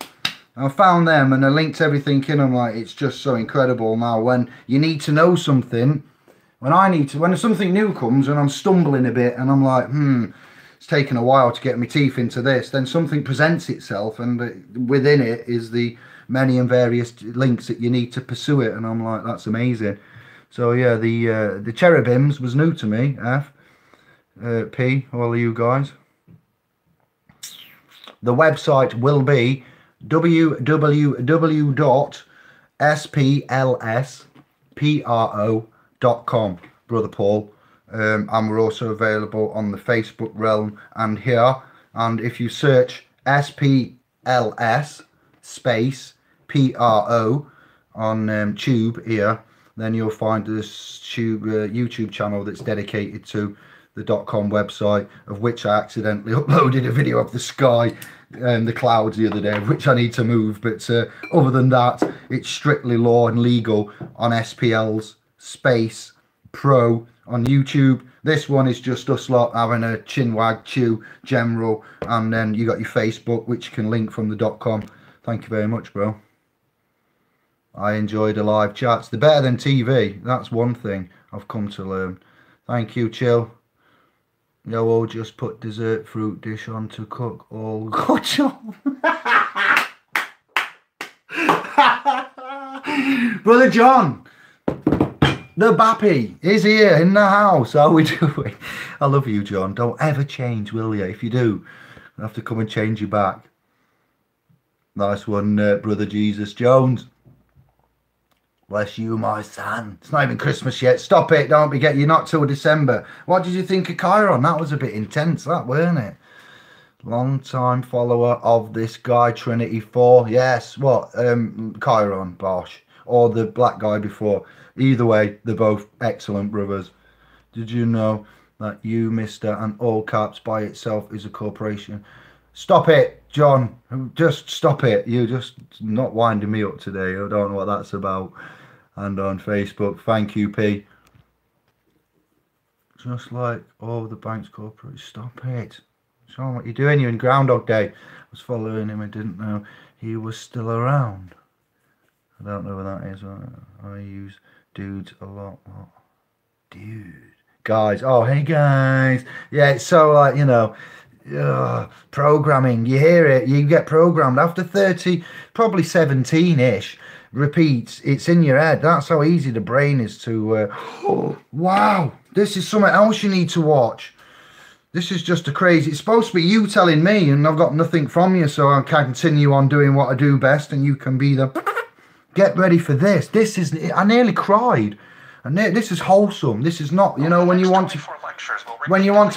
I found them and I linked everything in. I'm like, it's just so incredible now when you need to know something, when something new comes and I'm stumbling a bit and I'm like, it's taken a while to get my teeth into this, then something presents itself, and within it is the many and various links that you need to pursue it, and I'm like, that's amazing. So yeah, the cherubims was new to me. P, all of you guys. The website will be www.splspro.com, Brother Paul. And we're also available on the Facebook realm and here. And if you search SPLS space PRO on Tube here, then you'll find this YouTube channel that's dedicated to the .com website, of which I accidentally uploaded a video of the sky and the clouds the other day, which I need to move. But other than that, it's strictly law and legal on SPL's space Pro on YouTube. This one is just us lot having a chinwag chew general, and then you got your Facebook, which you can link from the .com. Thank you very much, bro. I enjoy the live chats. They're better than TV. That's one thing I've come to learn. Thank you, Chill. Yo, we'll just put dessert fruit dish on to cook all good job. Brother John, the Bappy is here in the house. How are we doing? I love you, John. Don't ever change, will you? If you do, I'll have to come and change you back. Nice one, Brother Jesus Jones. Bless you, my son. It's not even Christmas yet. Stop it. Don't be getting you not till December. What did you think of Chiron? That was a bit intense, that, weren't it? Long time follower of this guy, Trinity 4. Yes, what? Chiron, Bosch. Or the black guy before. Either way, they're both excellent brothers. Did you know that you, Mr. and all caps by itself is a corporation? Stop it, John. Just stop it. You're just not winding me up today. I don't know what that's about. And on Facebook, thank you, P. Just like all the banks corporate. Stop it. Sean, what you doing? You're in Groundhog Day. I was following him. I didn't know he was still around. I don't know what that is. I use dudes a lot. What? Dude. Guys. Oh, hey, guys. Yeah, it's so like, you know, Programming, you hear it, you get programmed after 30, probably 17-ish repeats. It's in your head. That's how easy the brain is to wow, this is something else you need to watch. This is just a crazy, it's supposed to be you telling me, and I've got nothing from you, so I can continue on doing what I do best, and you can be the get ready for this. This is, I nearly cried. And this is wholesome. This is not, you know, when you want to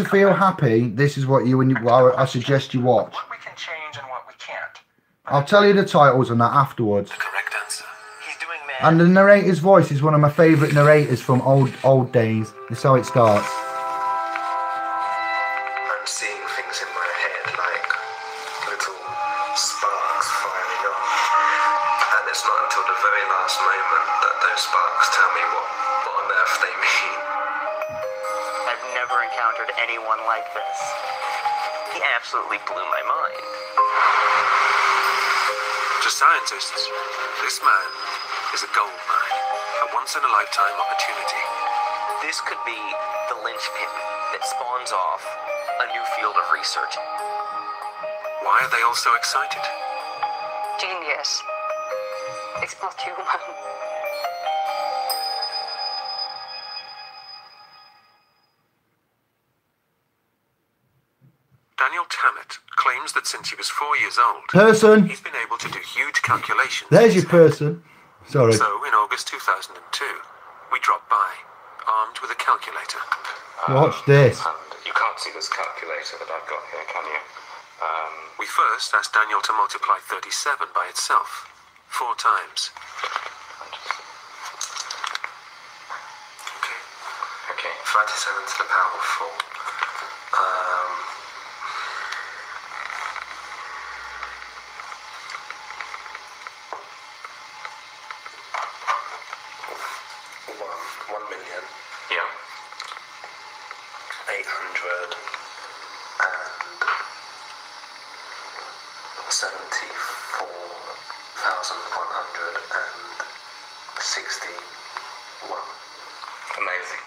feel happy, this is what I suggest you watch. What we can change and what we can't. I'll tell you the titles and that afterwards. The correct answer. He's doing math. And the narrator's voice is one of my favourite narrators from old days. This is how it starts. I'm seeing things in my head like little sparks firing up. And it's not until the very last moment that those sparks tell me what on earth they mean. I've never encountered anyone like this. He absolutely blew my mind. To scientists, this man is a gold mine, a once-in-a-lifetime opportunity. This could be the linchpin that spawns off a new field of research. Why are they all so excited? Genius. It's not human. Daniel Tammet claims that since he was 4 years old, Person. he's been able to do huge calculations. There's your person. Sorry. So in August 2002, we dropped by, armed with a calculator. Watch this. And you can't see this calculator that I've got here, can you? We first asked Daniel to multiply 37 by itself, 4 times. Okay. 37 to the power of 4. 1,000,000. Yeah. 874,161. Amazing.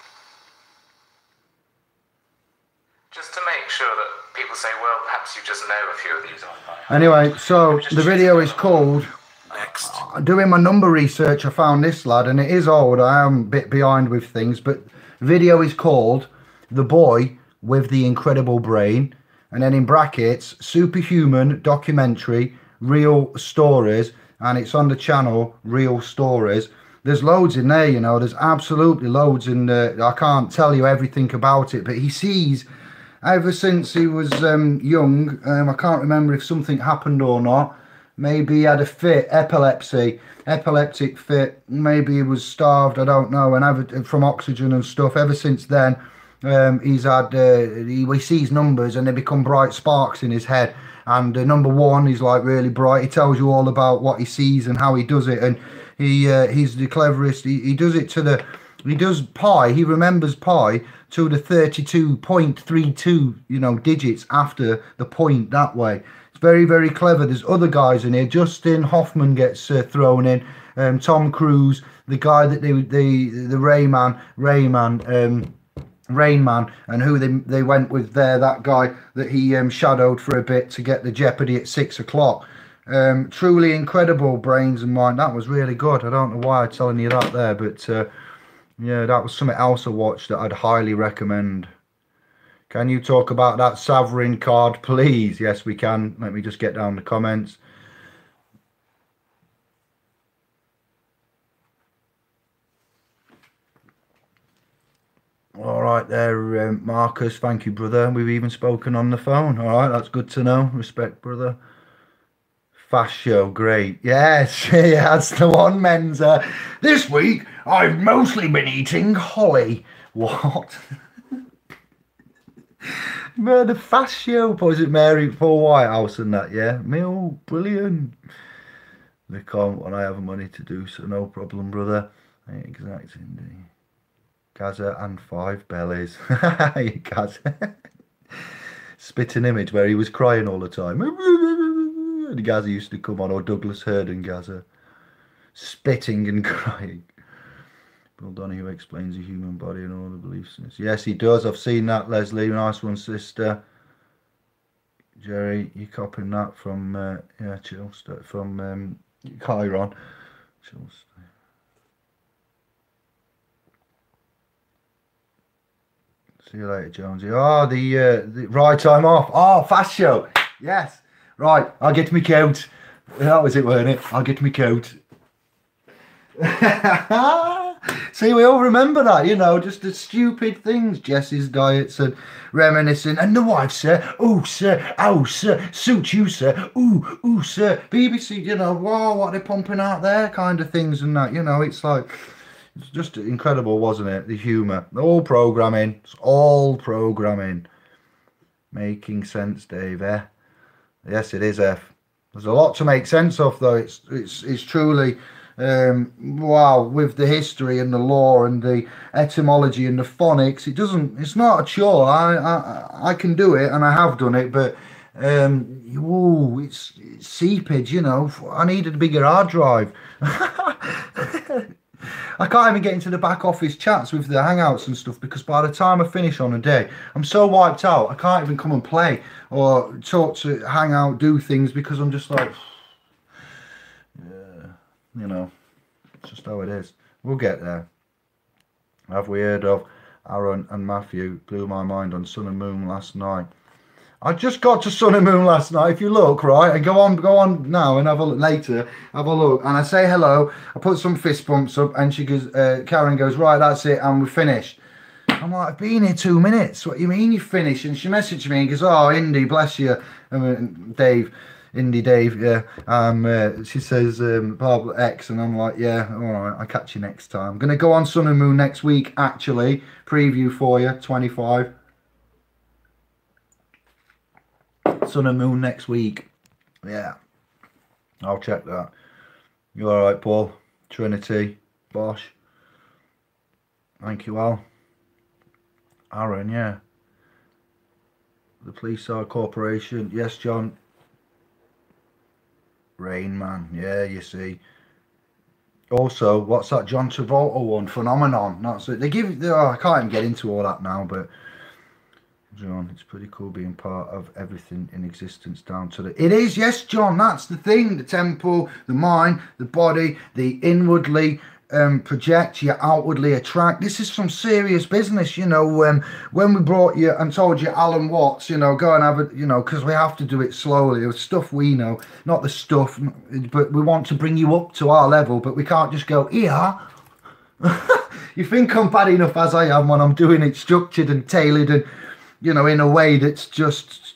Just to make sure that people say, well, perhaps you just know a few of these online. Anyway, so the video is called... Next. Doing my number research, I found this lad, and it is old. I am a bit behind with things, but video is called The Boy with the Incredible Brain, and then in brackets, Superhuman Documentary, Real Stories, and it's on the channel Real Stories. There's loads in there, you know, there's absolutely loads in there. I can't tell you everything about it, but he sees, ever since he was young, I can't remember if something happened or not. Maybe he had a fit, epileptic fit. Maybe he was starved, I don't know, and from oxygen and stuff. Ever since then, he's had, he sees numbers and they become bright sparks in his head. And number 1 is like really bright. He tells you all about what he sees and how he does it. And he's the cleverest. He does it to the, he does pi. He remembers pi to the 32.32, you know, digits after the point that way. It's very, very clever. There's other guys in here. Justin Hoffman gets thrown in. Tom Cruise, the guy that the Rain Man, and who they went with there, that guy that he shadowed for a bit to get the Jeopardy at 6 o'clock. Truly incredible brains and mind. That was really good. I don't know why I'm telling you that there, but yeah, that was something else I watched that I'd highly recommend. Can you talk about that sovereign card, please? Yes, we can. Let me just get down the comments. All right there, Marcus. Thank you, brother. We've even spoken on the phone. All right, that's good to know. Respect, brother. Fast show, great. Yes, yeah, that's the one, Menza. This week, I've mostly been eating holly. What? Man, the fast show. Was it Mary for Whitehouse and that? Yeah, meal, brilliant. They can't when I have money to do so. No problem, brother. Exact indeed. Gaza and 5 bellies. Gaza. Spitting image where he was crying all the time. And Gaza used to come on, or Douglas Hurd and Gaza. Spitting and crying. Bill Donahue explains the human body and all the beliefs. Yes, he does. I've seen that, Leslie. Nice one, sister. Jerry, you copying that from yeah, chill, from Chiron. Chill. See you later, Jonesy. Oh, the right time off. Oh, fast show. Yes. Right, I'll get me coat. That was it, weren't it? I'll get me coat. See, we all remember that, you know, just the stupid things. Jesse's diets and reminiscing. And the wife, sir. Oh, sir. Oh, sir. Suit you, sir. Ooh, sir. BBC, you know, wow, what they're pumping out there kind of things and that, you know, it's like, it's just incredible, wasn't it? The humour. All programming. It's all programming. Making sense, Dave, eh? Yes, it is, F. There's a lot to make sense of, though. It's truly... wow, with the history and the lore and the etymology and the phonics, it's not a chore. I can do it, and I have done it, but it's seepage, you know. I needed a bigger hard drive. I can't even get into the back office chats with the hangouts and stuff, because by the time I finish on a day, I'm so wiped out. I can't even come and play or talk to hang out, do things, because I'm just like, yeah, you know, it's just how it is. We'll get there. Have we heard of Aaron and Matthew? Blew my mind on Sun and Moon last night. I just got to Sun and Moon last night. If you look, right, and go on now and have a look later, have a look, and I say hello, I put some fist bumps up, and she goes, Karen goes, right, that's it, and we're finished. I'm like, I've been here 2 minutes. What do you mean you finished? And she messaged me and goes, oh, Indy, bless you, Dave, Indy Dave, yeah. She says, Bob X, and I'm like, yeah, all right, I'll catch you next time. I'm gonna go on Sun and Moon next week, actually. Preview for you, 25. Sun and Moon next week. Yeah, I'll check that. You all right, Paul? Trinity, Bosch. Thank you, Al. Aaron, yeah. The Police Side Corporation. Yes, John. Rain Man. Yeah, you see. Also, what's that John Travolta one? Phenomenon. That's it. They give. Oh, I can't even get into all that now, but. John, it's pretty cool being part of everything in existence down to the... It is, yes, John, that's the thing. The temple, the mind, the body, the inwardly project, you outwardly attract. This is some serious business, you know. When we brought you and told you Alan Watts, you know, go and have it, you know, because we have to do it slowly. It was stuff we know, not the stuff, but we want to bring you up to our level, but we can't just go, here. You think I'm bad enough as I am when I'm doing it structured and tailored and, you know, in a way that's just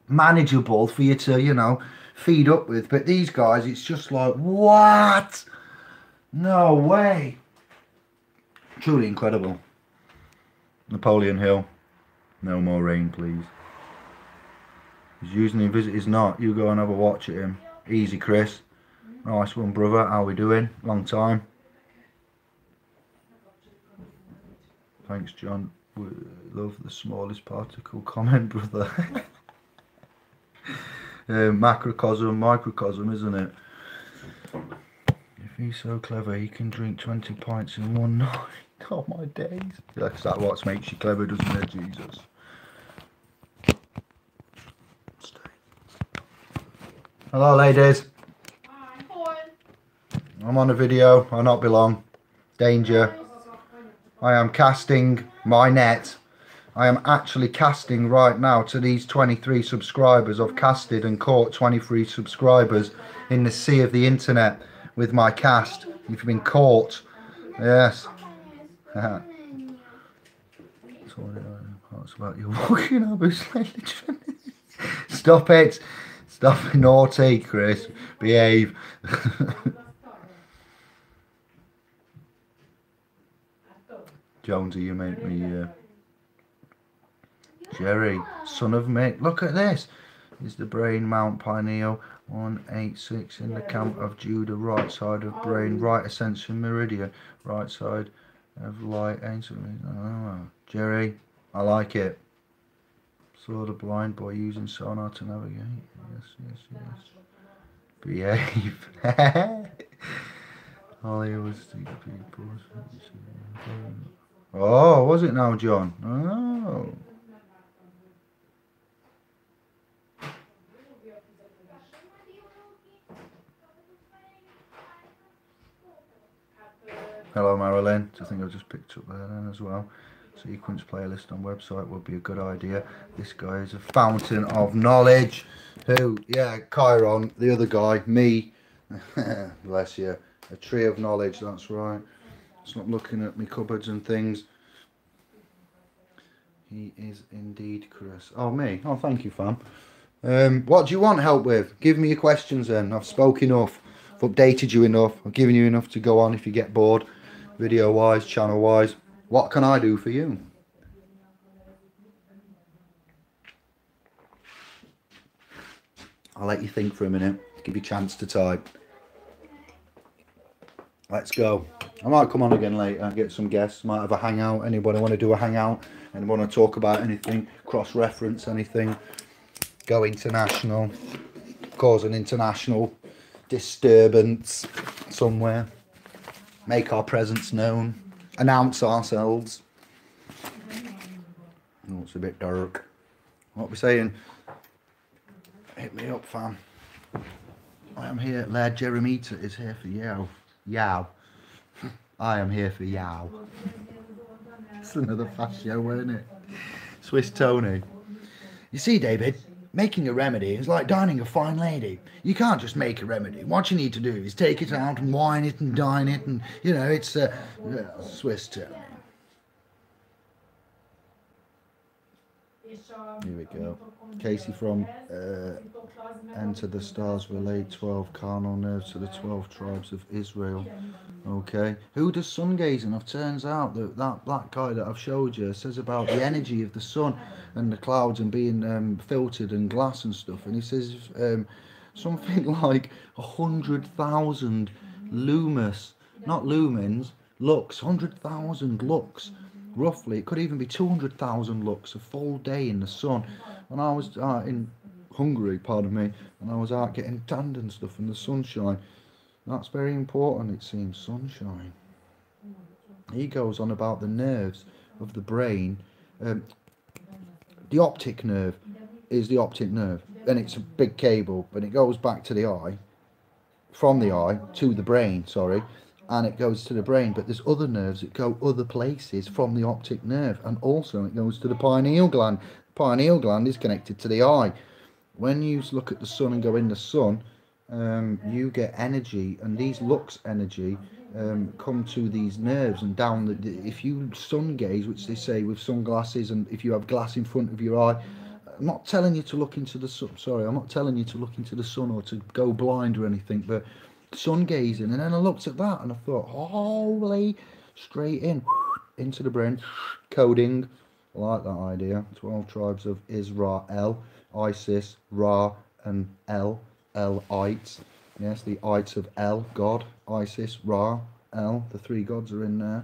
manageable for you to, you know, feed up with. But these guys, it's just like, what? No way. Truly incredible. Napoleon Hill. No more rain, please. He's using him, visit. He's not. You go and have a watch at him. Easy, Chris. Nice one, brother. How we doing? Long time. Thanks, John. We love the smallest particle comment, brother. Macrocosm, microcosm, isn't it? If he's so clever, he can drink 20 pints in one night. Oh my days. That's that what makes you clever, doesn't it, Jesus? Hello, ladies. I'm on a video. I'll not be long. Danger. I am casting my net. I am actually casting right now to these 23 subscribers. I've casted and caught 23 subscribers in the sea of the internet with my cast. You've been caught. Yes. What's about you walking over slightly? Stop it. Stop, naughty, Chris. Behave. Jonesy, you make me... Jerry, son of Mick. Look at this. Is the brain Mount Pineal 186 in the camp of Judah, right side of brain, right ascension meridian, right side of light ancient. Oh, Jerry, I like it. Saw the blind boy using sonar to navigate. Yes. Behave. Hollywood people. Oh, was it now, John? Oh. Hello Marilyn, I think I just picked up there then as well. Sequence playlist on website would be a good idea. This guy is a fountain of knowledge. Who? Yeah, Chiron, the other guy, me. Bless you. A tree of knowledge, that's right. It's not looking at me cupboards and things. He is indeed Chris. Oh, me? Oh, thank you, fam. What do you want help with? Give me your questions then. I've spoke enough. I've updated you enough. I've given you enough to go on if you get bored. Video-wise, channel-wise. What can I do for you? I'll let you think for a minute. Give you a chance to type. Let's go. I might come on again later and get some guests. Might have a hangout. Anybody want to do a hangout? Anyone want to talk about anything? Cross-reference anything? Go international. Cause an international disturbance somewhere. Make our presence known. Announce ourselves. Oh, it's a bit dark. What are we saying? Hit me up, fam. I am here. Laird Jeremita is here for Yow. Yow. I am here for Yow. It's another fast show, isn't it? Swiss Tony. You see, David, making a remedy is like dining a fine lady. You can't just make a remedy. What you need to do is take it out and wine it and dine it, and, you know, it's Swiss Tony. Here we go. Casey from Enter the Stars relate 12 carnal nerves to the 12 tribes of Israel. Okay. Who does sun gazing? It turns out that that black guy that I've showed you says about the energy of the sun and the clouds and being filtered and glass and stuff. And he says something like 100,000 lumus, not lumens, lux, 100,000 lux. Roughly, it could even be 200,000 lux, a full day in the sun. When I was in Hungary, pardon me, and I was out getting tanned and stuff in the sunshine. That's very important, it seems, sunshine. He goes on about the nerves of the brain. The optic nerve is the optic nerve, and it's a big cable, but it goes back to the eye, from the eye to the brain, sorry. And it goes to the brain, but there's other nerves that go other places from the optic nerve, and also it goes to the pineal gland. The pineal gland is connected to the eye. When you look at the sun and go in the sun, you get energy, and these lux energy come to these nerves and down. If you sun gaze, which they say with sunglasses, and if you have glass in front of your eye, I'm not telling you to look into the sun. Sorry, I'm not telling you to look into the sun or to go blind or anything, but sun gazing. And then I looked at that and I thought, holy, straight into the brain, coding. I like that idea. 12 tribes of Israel, Isis, Ra, and El-ites. Yes, the ites of El, God, Isis, Ra, El, the three gods are in there.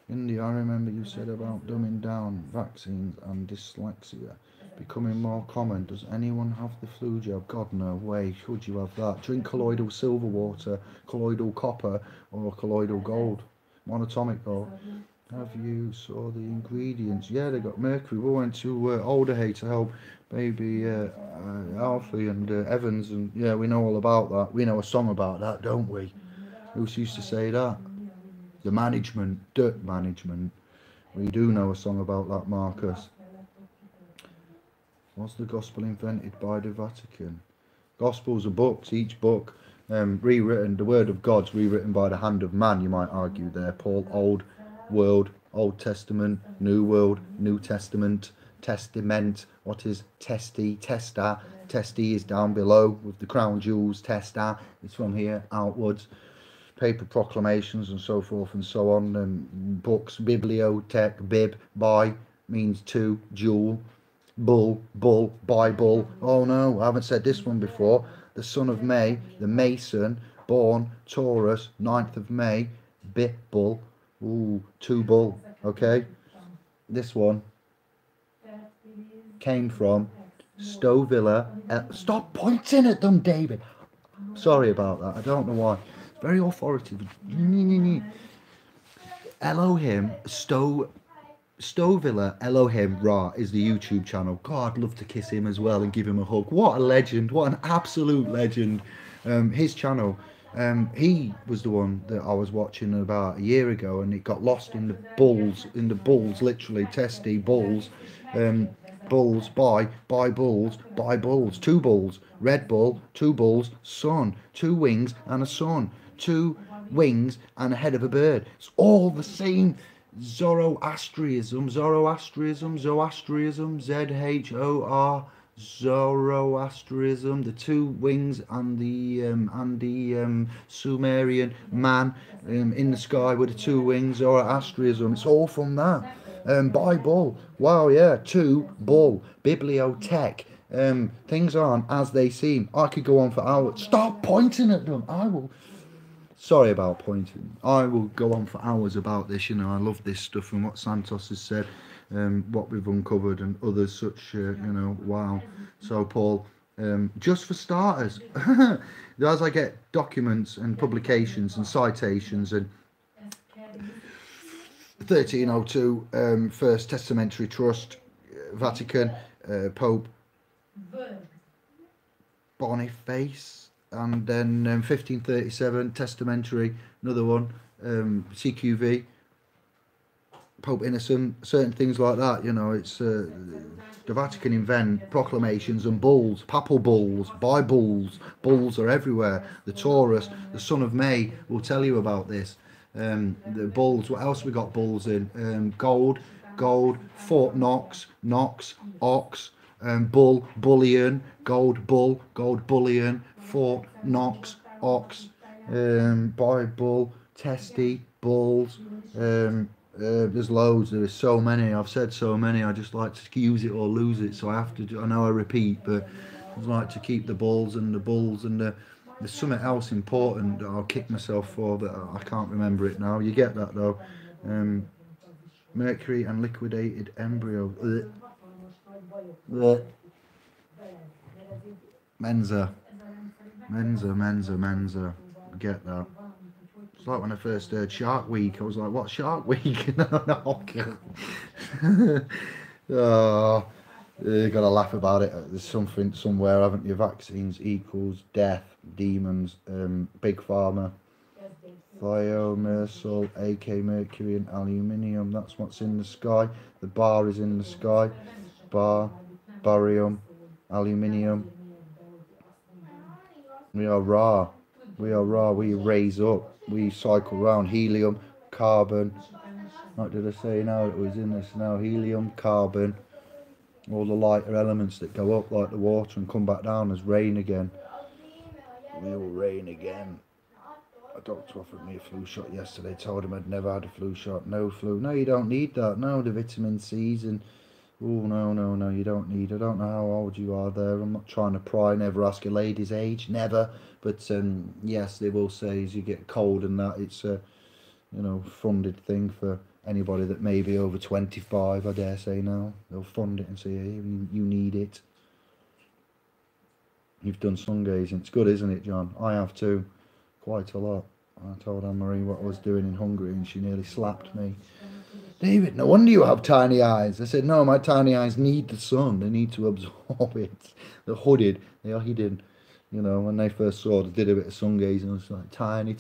India, I remember you said about dumbing down vaccines and dyslexia becoming more common. Does anyone have the flu jab? God, no way. Should you have that? Drink colloidal silver water, colloidal copper, or colloidal gold, monatomic gold. Have you saw the ingredients? Yeah, they got mercury. We went to Alderhay to help baby Alfie and Evans, and yeah, we know all about that. We know a song about that, don't we? Who used to say that? The management, dirt management. We do know a song about that, Marcus. Was the gospel invented by the Vatican? Gospels are books, each book rewritten. The word of God's rewritten by the hand of man, you might argue there, Paul. Old World, Old Testament, New World, New Testament, Testament. What is testy? Testa. Testy is down below with the crown jewels. Testa is from here outwards. Paper proclamations and so forth and so on. Books, bibliotech, bib, by means to, jewel. Bull, bull, Bible. Oh no, I haven't said this one before. The son of May, the Mason, born Taurus, 9th of May, bull. Ooh, two bull. Okay, this one came from Stowvilla. Stop pointing at them, David. Sorry about that. I don't know why. It's very authoritative. Elohim, Stowvilla Elohim Ra is the YouTube channel. God, I'd love to kiss him as well and give him a hug. What a legend. What an absolute legend. His channel, He was the one that I was watching about a year ago, and it got lost in the bulls, literally testy bulls. Bulls, buy bulls, 2 bulls, Red Bull, 2 bulls, sun, 2 wings and a sun, 2 wings and a head of a bird. It's all the same. Zoroastrianism, ZHOR, Zoroastrianism, the 2 wings and the Sumerian man in the sky with the 2 wings, Zoroastrianism. It's all from that. Bible, wow, yeah, 2 bull, bibliotech. Things aren't as they seem. I could go on for hours. Stop pointing at them. I will. Sorry about pointing. I will go on for hours about this. You know, I love this stuff and what Santos has said, what we've uncovered and others such. You know, wow. So Paul, just for starters, as I get documents and publications and citations and 1302, First Testamentary Trust, Vatican, Pope Boniface. And then 1537 testamentary, another one, CQV, Pope Innocent, certain things like that. You know, it's the Vatican invent proclamations and bulls, papal bulls, bulls. Bulls are everywhere. The Taurus, the son of May, will tell you about this. The bulls. What else we got bulls in? Gold, Fort Knox, ox, bull, bullion, gold bull, gold bullion. Fort Knox, ox, Bible, testy, bulls. There's loads. There is so many. I've said so many. I just like to use it or lose it. So I have to. I know I repeat, but I like to keep the bulls and the bulls and there's something else important that I'll kick myself for, but I can't remember it now. You get that though. Mercury and liquidated embryo. Mensa. Get that. It's like when I first heard Shark Week. I was like, what, Shark Week? No. Oh, you gotta laugh about it. There's something somewhere, haven't you? Vaccines equals death, demons, big pharma, thiomersal, AK mercury and aluminium. That's what's in the sky. The bar is in the sky. Barium, aluminium. We are raw. We raise up. We cycle round. Helium, carbon. What did I say now? It was in this now. Helium, carbon. All the lighter elements that go up like the water and come back down as rain again. We will rain again. A doctor offered me a flu shot yesterday. Told him I'd never had a flu shot. No flu. No, you don't need that. No, the vitamin C's and... Oh, no, you don't need. I don't know how old you are there. I'm not trying to pry. Never ask a lady's age. Never. But, yes, they will say as you get cold and that, it's a, you know, funded thing for anybody that may be over 25, I dare say now. They'll fund it and say, hey, you need it. You've done sun gazing. It's good, isn't it, John? I have too. Quite a lot. I told Anne-Marie what I was doing in Hungary and she nearly slapped me. David, no wonder you have tiny eyes. I said, no, my tiny eyes need the sun. They need to absorb it. They're hooded. They are hidden. You know, when they first saw it, I did a bit of sun gazing. I was like, tiny.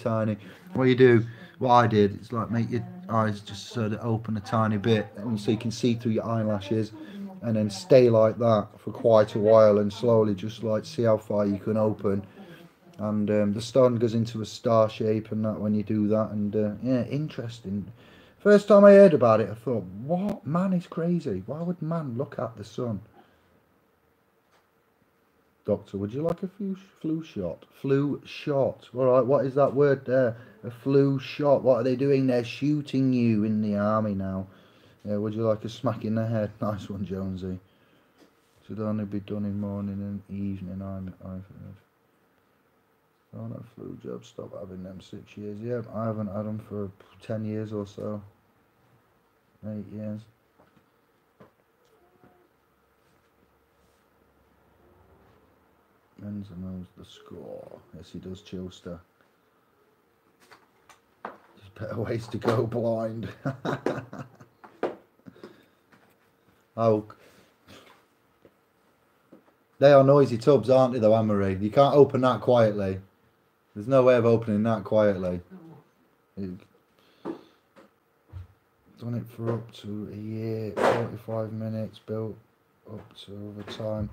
What you do, what I did, it's like make your eyes just sort of open a tiny bit and so you can see through your eyelashes and then stay like that for quite a while and slowly just like see how far you can open. And the sun goes into a star shape and that when you do that. And yeah, interesting. First time I heard about it, I thought, what? Man is crazy. Why would man look at the sun? Doctor, would you like a flu shot? Flu shot. All right, what is that word there? A flu shot. What are they doing? They're shooting you in the army now. Yeah, would you like a smack in the head? Nice one, Jonesy. Should only be done in morning and evening, I've heard. Oh, no, flu jab. Stop having them 6 years. Yeah, I haven't had them for 10 years or so. 8 years. Mensa knows the score. Yes, he does, Chilster. There's better ways to go blind. Oh. They are noisy tubs, aren't they, though, Anne-Marie? You can't open that quietly. There's no way of opening that quietly. Done it for up to a year, 45 minutes, built up to over time,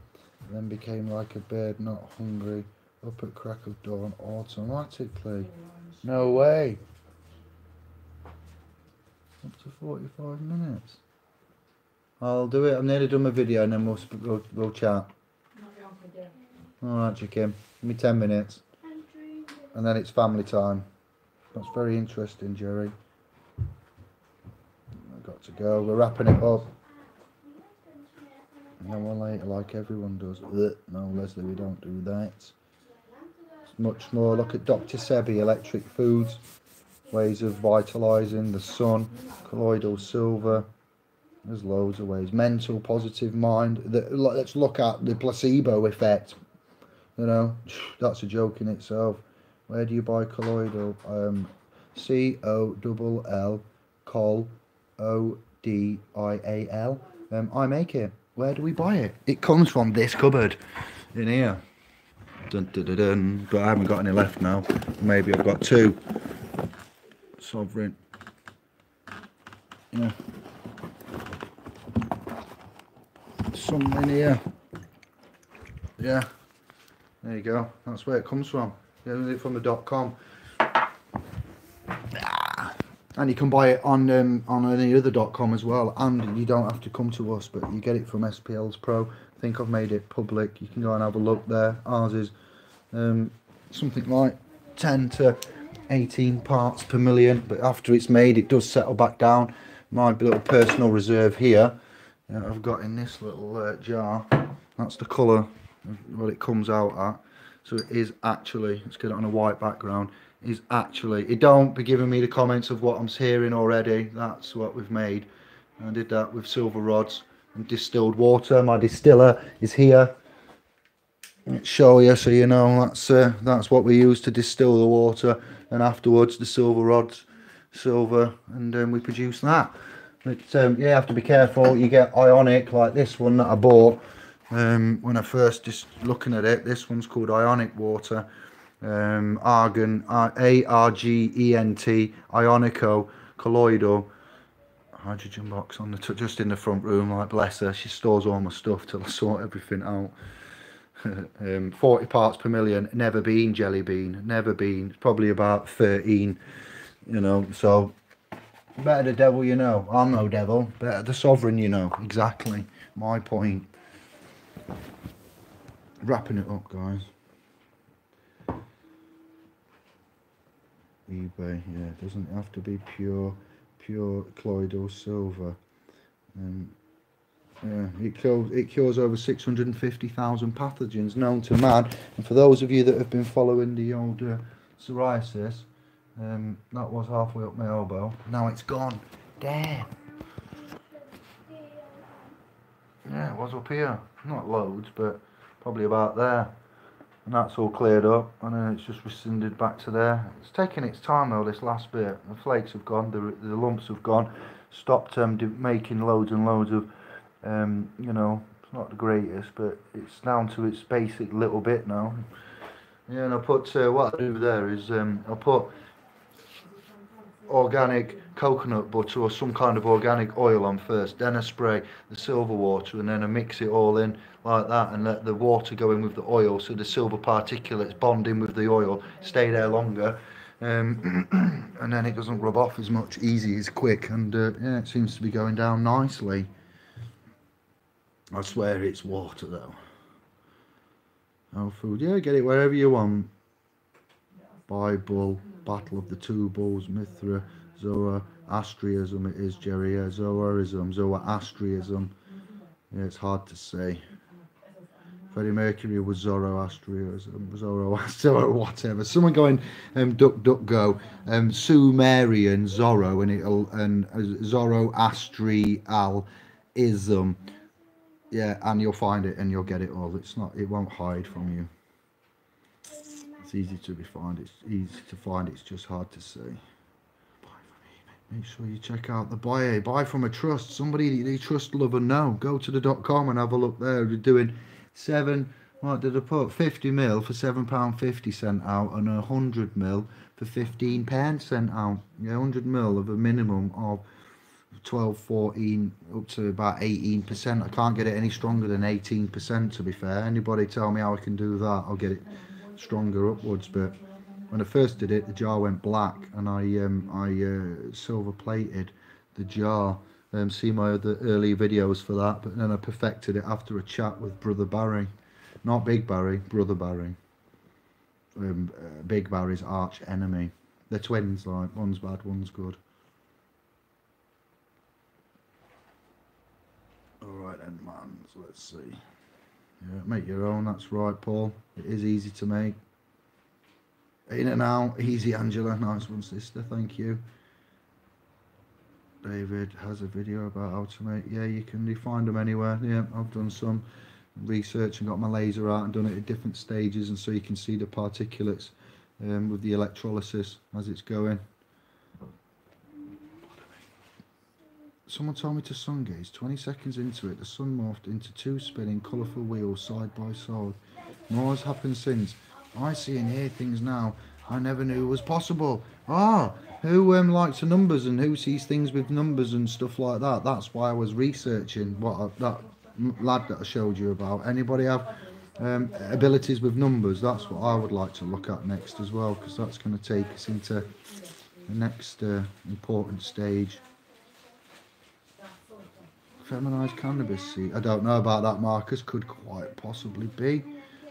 then became like a bird not hungry, up at crack of dawn automatically. No way. Up to 45 minutes. I'll do it. I've nearly done my video and then we'll chat. Alright, chicken. Give me 10 minutes. And then it's family time. That's very interesting, Jerry. I've got to go. We're wrapping it up. And then one later, like everyone does. No, Leslie, we don't do that. It's much more. Look at Dr. Sebi, electric foods. Ways of vitalising the sun. Colloidal silver. There's loads of ways. Mental, positive mind. Let's look at the placebo effect. You know, that's a joke in itself. Where do you buy colloidal? C-O-L-L, col, O-D-I-A-L. I make it. Where do we buy it? It comes from this cupboard in here. Dun, dun, dun, dun. But I haven't got any left now. Maybe I've got 2. Sovereign. Yeah. Some in here. Yeah. There you go. That's where it comes from. Getting it from the .com. And you can buy it on any other .com as well. And you don't have to come to us, but you get it from SPL's Pro. I think I've made it public. You can go and have a look there. Ours is something like 10 to 18 parts per million. But after it's made, it does settle back down. My little personal reserve here, I've got in this little jar. That's the colour of what it comes out at. So it is actually, let's get it on a white background, is actually, it don't be giving me the comments of what I'm hearing already. That's what we've made. I did that with silver rods and distilled water. My distiller is here. Let's show you so you know that's what we use to distill the water, and afterwards the silver rods, silver, and we produce that. But you have to be careful. You get ionic like this one that I bought. When I first just looking at it, this one's called ionic water, argon, A-R-G-E-N-T, ionico, colloidal, hydrogen box on the just in the front room. Like, bless her, she stores all my stuff till I sort everything out. 40 parts per million, never been jelly bean, never been. It's probably about 13, you know. So better the devil you know. I'm no devil, better the sovereign you know. Exactly my point. Wrapping it up, guys. eBay, yeah, it doesn't have to be pure colloidal silver. Yeah, it cures over 650,000 pathogens known to man. And for those of you that have been following the old psoriasis, that was halfway up my elbow. Now it's gone. Damn. Yeah, it was up here. Not loads, but probably about there. And that's all cleared up, and then it's just rescinded back to there. It's taking its time though, this last bit. The flakes have gone, the lumps have gone. Stopped making loads and loads of, you know, it's not the greatest, but it's down to its basic little bit now. Yeah, and I put, what I do there is, I put organic coconut butter or some kind of organic oil on first, then I spray the silver water, and then I mix it all in like that and let the water go in with the oil, so the silver particulates bond in with the oil, stay there longer, and then it doesn't rub off as much, easy, it's quick, and yeah, it seems to be going down nicely. I swear it's water though. Health food, yeah, get it wherever you want. Bible, Battle of the Two Bulls, Mithra, Zoroastrianism, it is, Jerry, yeah, Zoroastrianism, yeah, it's hard to say. Freddie Mercury was Zoroastrianism, Zoro, whatever. Someone going, duck, duck, go, Sumerian, Zorro, and Zoroastrianism, yeah, and you'll find it and you'll get it all. It's not, it won't hide from you. It's easy to find. It's easy to find. It's just hard to see. Make sure you check out the buy from a trust, somebody that you trust, love and know. Go to the .com and have a look there. We're doing 7 What did I put? 50ml for £7.50 sent out, and 100ml for 15p sent out. Yeah, 100ml of a minimum of 12, 14, up to about 18%. I can't get it any stronger than 18%, to be fair. Anybody tell me how I can do that, I'll get it stronger upwards. But when I first did it, the jar went black, and I silver plated the jar. See my other early videos for that. But then I perfected it after a chat with Brother Barry. Not Big Barry, Brother Barry. Big Barry's arch enemy. They're twins, like, one's bad, one's good. Alright then, man, so let's see. Yeah, make your own, that's right, Paul. It is easy to make. In and out, easy, Angela. Nice one, sister, thank you. David has a video about how to make, yeah, you find them anywhere. Yeah, I've done some research and got my laser out and done it at different stages, and so you can see the particulates with the electrolysis as it's going. Someone told me to sun gaze. 20 seconds into it, the sun morphed into 2 spinning colourful wheels side by side. More has happened since. I see and hear things now I never knew was possible. Who likes the numbers and who sees things with numbers and stuff like that? That's why I was researching that lad that I showed you about. Anybody have abilities with numbers? That's what I would like to look at next as well, because that's going to take us into the next important stage. Feminized cannabis seed. I don't know about that, Marcus. Could quite possibly be.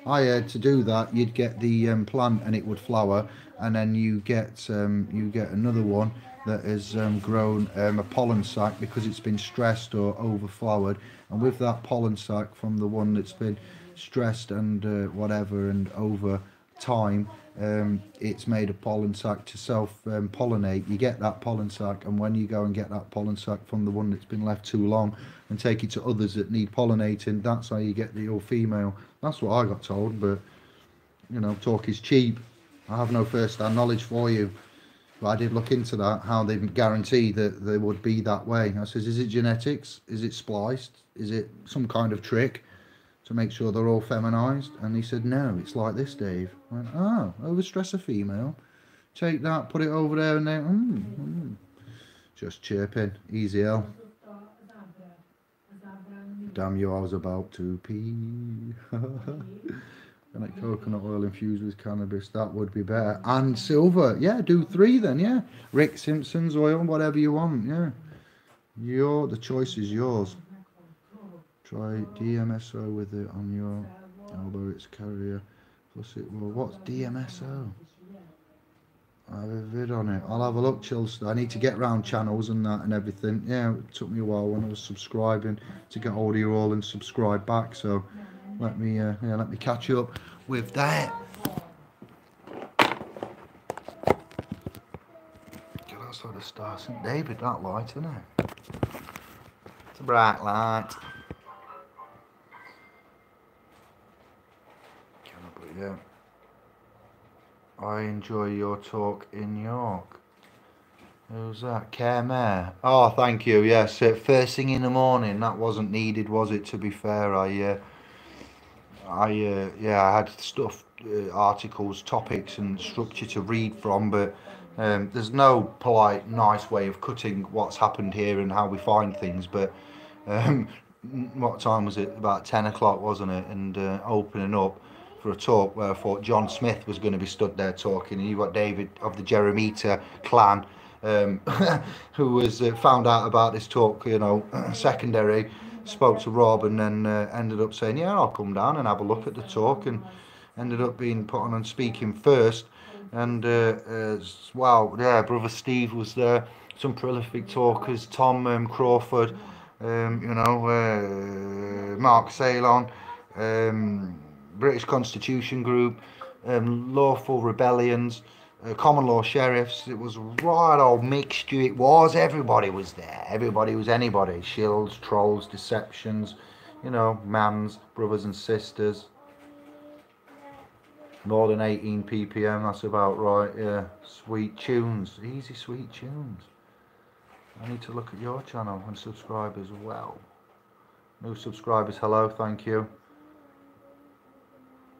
I heard to do that you'd get the plant and it would flower, and then you get another one that has grown a pollen sac because it's been stressed or overflowered, and with that pollen sac from the one that's been stressed and whatever and over time, it's made a pollen sac to self-pollinate. You get that pollen sac, and when you go and get that pollen sac from the one that's been left too long and take it to others that need pollinating, that's how you get the all female. That's what I got told, but you know, talk is cheap. I have no first-hand knowledge for you, but I did look into that, how they guarantee that they would be that way. I says, is it genetics? Is it spliced? Is it some kind of trick to make sure they're all feminized? And he said, no, it's like this, Dave. I went, overstress a female, take that, put it over there, and then just chirping. Easy L. Damn you, I was about to pee. Like coconut oil infused with cannabis, that would be better. And silver, yeah, do 3 then, yeah. Rick Simpson's oil, whatever you want, yeah. The choice is yours. Try DMSO with it on your elbow, it's carrier. Plus it will. What's DMSO? I have a vid on it. I'll have a look, Chilster. I need to get round channels and that and everything. Yeah, it took me a while when I was subscribing to get hold of you all and subscribe back. So let me catch up with that. Get outside the star. St. David, that light, isn't it? It's a bright light. Yeah. I enjoy your talk in York. Who's that? Care. Oh, thank you. Yes, first thing in the morning. That wasn't needed, was it? To be fair, I had stuff, articles, topics, and structure to read from, but there's no polite, nice way of cutting what's happened here and how we find things. But what time was it? About 10 o'clock, wasn't it? And opening up for a talk where I thought John Smith was going to be stood there talking, and you got David of the Jeremita clan, who was found out about this talk, you know, secondary, spoke to Rob, and then ended up saying, yeah, I'll come down and have a look at the talk, and ended up being put on and speaking first. And wow, yeah, brother Steve was there, some prolific talkers, Tom Crawford, Mark Ceylon, British Constitution Group, Lawful Rebellions, Common Law Sheriffs. It was right old mixture. It was. Everybody was there. Everybody was anybody. Shills, trolls, deceptions, you know, mans, brothers and sisters. More than 18 ppm, that's about right, yeah. Sweet tunes, easy sweet tunes. I need to look at your channel and subscribe as well. New subscribers, hello, thank you.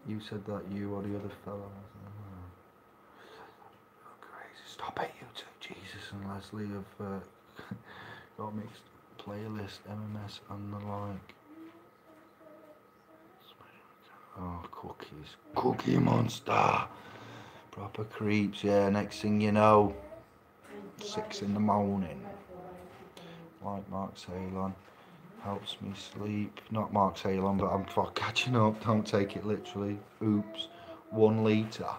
You said that you or the other fella. Crazy. Stop it, you two. Jesus and Leslie have got mixed playlist, MMS and the like. Oh, cookies. Cookie Monster. Proper creeps, yeah. Next thing you know, 6 in the morning. Like Mark Salon. Helps me sleep. Not Mark Salon, but I'm for catching up. Don't take it literally. Oops. 1 litre.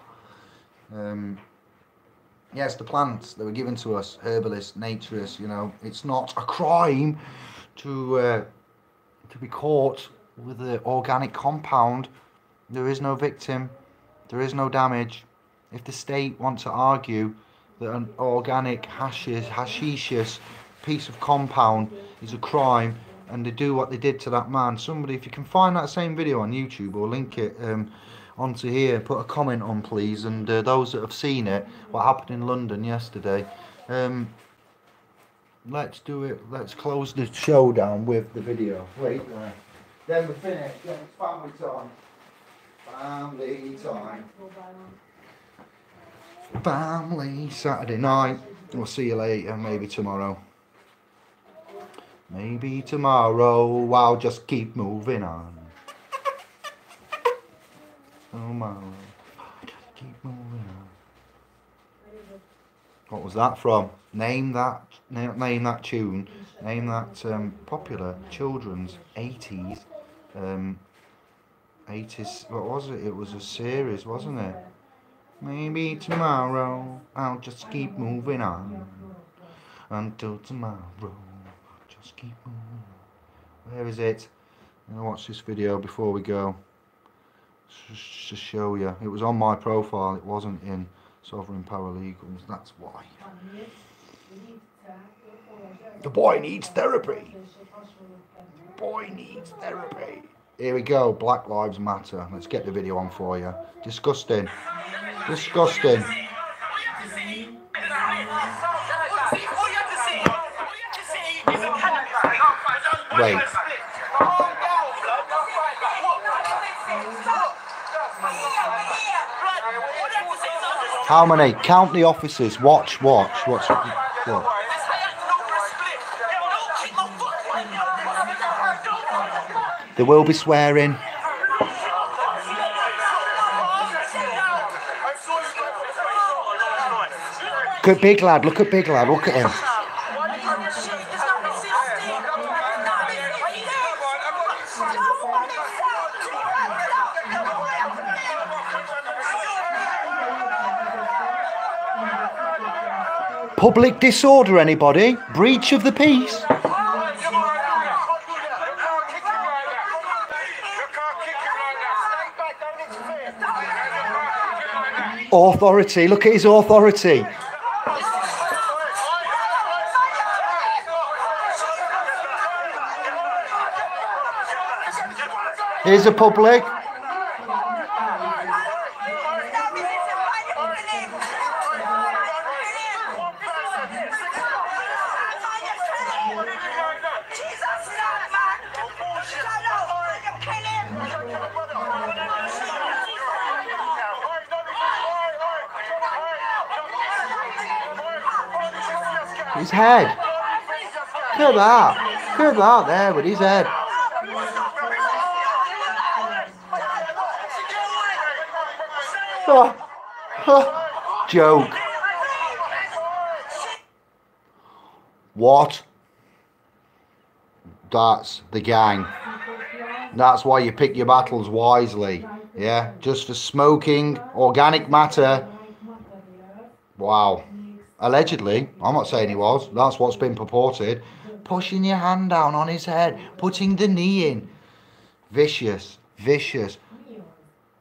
Yes, the plants that were given to us, herbalists, naturists, you know, it's not a crime to be caught with an organic compound. There is no victim. There is no damage. If the state wants to argue that an organic hashish piece of compound is a crime, and they do what they did to that man, somebody, if you can find that same video on YouTube or link it onto here, put a comment on please, and those that have seen it, what happened in London yesterday, let's do it. Let's close the show down with the video. Wait, then we're finished. Then it's family time. Family time. Family Saturday night. We'll see you later. Maybe tomorrow. Maybe tomorrow. I'll just keep moving on. Tomorrow. I'll just keep moving on. What was that from? Name that tune. Name that popular children's 80s. 80s. What was it? It was a series, wasn't it? Maybe tomorrow I'll just keep moving on. Until tomorrow, just keep moving on. Where is it? I'm gonna watch this video before we go. Just to show you. It was on my profile. It wasn't in Sovereign Paralegals. That's why. The boy needs therapy. The boy needs therapy. Here we go. Black Lives Matter. Let's get the video on for you. Disgusting. Disgusting. Wait. How many? Count the officers. Watch. What? There will be swearing. Look at big lad, look at big lad, look at him. Public disorder, anybody? Breach of the peace? Authority, look at his authority. Here's the public. His head. Look at that. Look at that there with his head. Joke. What? That's the gang. That's why you pick your battles wisely. Yeah, just for smoking organic matter. Wow. Allegedly, I'm not saying he was. That's what's been purported. Pushing your hand down on his head, putting the knee in. Vicious, vicious.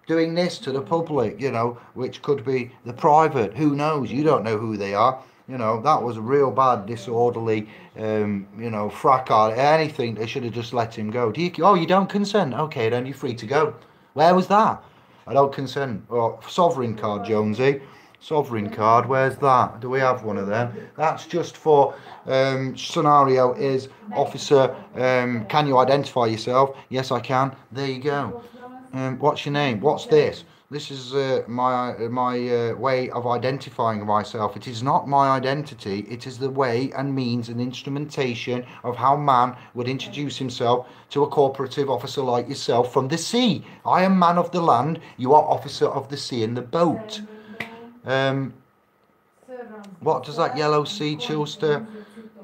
Doing this to the public, you know, which could be the private. Who knows? You don't know who they are. You know, that was a real bad, disorderly, you know, fracas. Anything, they should have just let him go. Oh, you don't consent? Okay, then you're free to go. Where was that? I don't consent. Oh, sovereign card, Jonesy. Sovereign card, where's that? Do we have one of them? That's just for, scenario is, officer, can you identify yourself? Yes, I can. There you go. What's your name? What's this? This is my way of identifying myself. It is not my identity. It is the way and means and instrumentation of how man would introduce himself to a cooperative officer like yourself from the sea. I am man of the land. You are officer of the sea in the boat. What does that yellow sea Chilster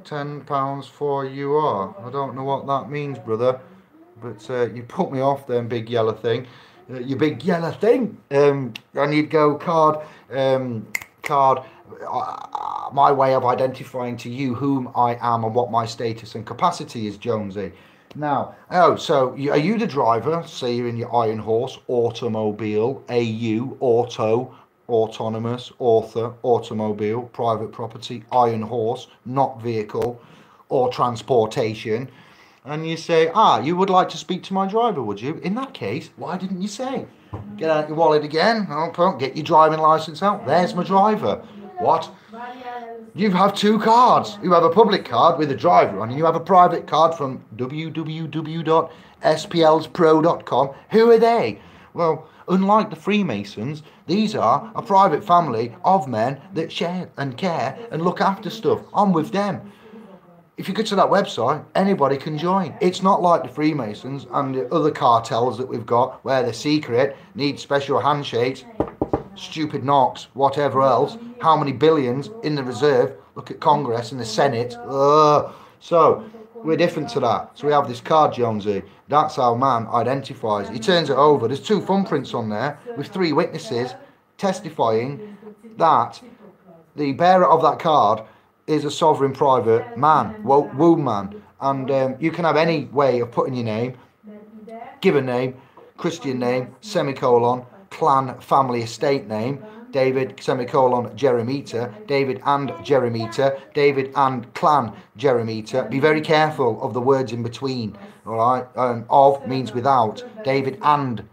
£10 for you are? I don't know what that means, brother. But you put me off then, big yellow thing. You big yellow thing. And you'd go card, my way of identifying to you whom I am and what my status and capacity is, Jonesy. Now, so are you the driver? Say you're in your Iron Horse, automobile, AU, auto, autonomous, author, automobile, private property, Iron Horse, not vehicle or transportation. And you say, you would like to speak to my driver, would you? In that case, why didn't you say? Get out your wallet again. Get your driving license out. There's my driver. What? You have two cards. You have a public card with a driver on, and you have a private card from www.splspro.com. Who are they? Well, unlike the Freemasons, these are a private family of men that share and care and look after stuff. I'm with them. If you go to that website, anybody can join. It's not like the Freemasons and the other cartels that we've got where they're secret, need special handshakes, stupid knocks, whatever else. How many billions in the reserve? Look at Congress and the Senate. So we're different to that. So we have this card, Jonesy. That's how man identifies. He turns it over. There's 2 thumbprints on there with 3 witnesses testifying that the bearer of that card is a sovereign private man, womb man, and you can have any way of putting your name, given name, Christian name, semicolon, clan, family, estate name, David, semicolon, Jeremita, David and Jeremita, David and clan, Jeremita. Be very careful of the words in between, all right? Of means without. David and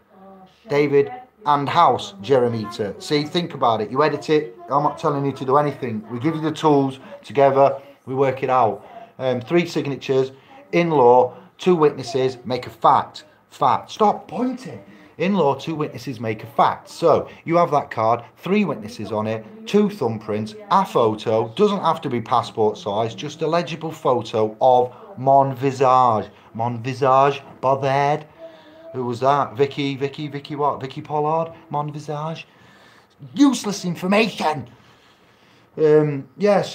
house, Jeremita. See, think about it. You edit it. I'm not telling you to do anything. We give you the tools together. We work it out. 3 signatures, in-law, 2 witnesses, make a fact. Fact. Stop pointing. In-law, 2 witnesses make a fact. So you have that card, 3 witnesses on it, 2 thumbprints, a photo. Doesn't have to be passport size, just a legible photo of mon visage. Mon visage, bothered. Who was that? Vicky what? Vicky Pollard? Mon visage? Useless information! That's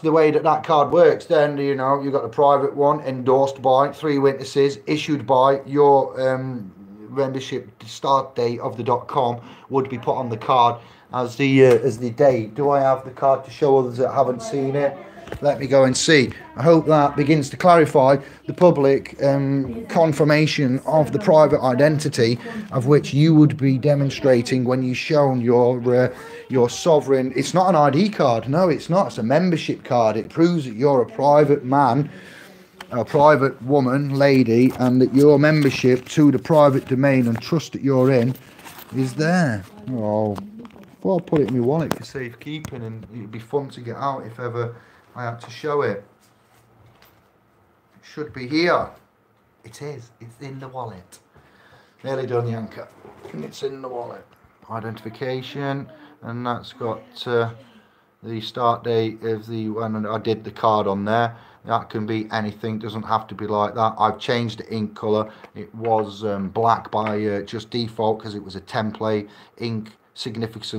the way that card works. Then, you know, you've got the private one, endorsed by 3 witnesses, issued by your membership start date of the .com would be put on the card as the date. Do I have the card to show others that haven't seen it? Let me go and see. I hope that begins to clarify the public confirmation of the private identity of which you would be demonstrating when you shown your sovereign. It's not an ID card. No, it's not. It's a membership card. It proves that you're a private man, a private woman, lady, and that your membership to the private domain and trust that you're in is there. Oh, well, I'll put it in my wallet for safekeeping, and it'd be fun to get out if ever I had to show it. It should be here. It is. It's in the wallet. Nearly done, Yanka. It's in the wallet. Identification, and that's got the start date of when I did the card on there. That can be anything. Doesn't have to be like that. I've changed the ink colour. It was black by just default because it was a template. Ink significance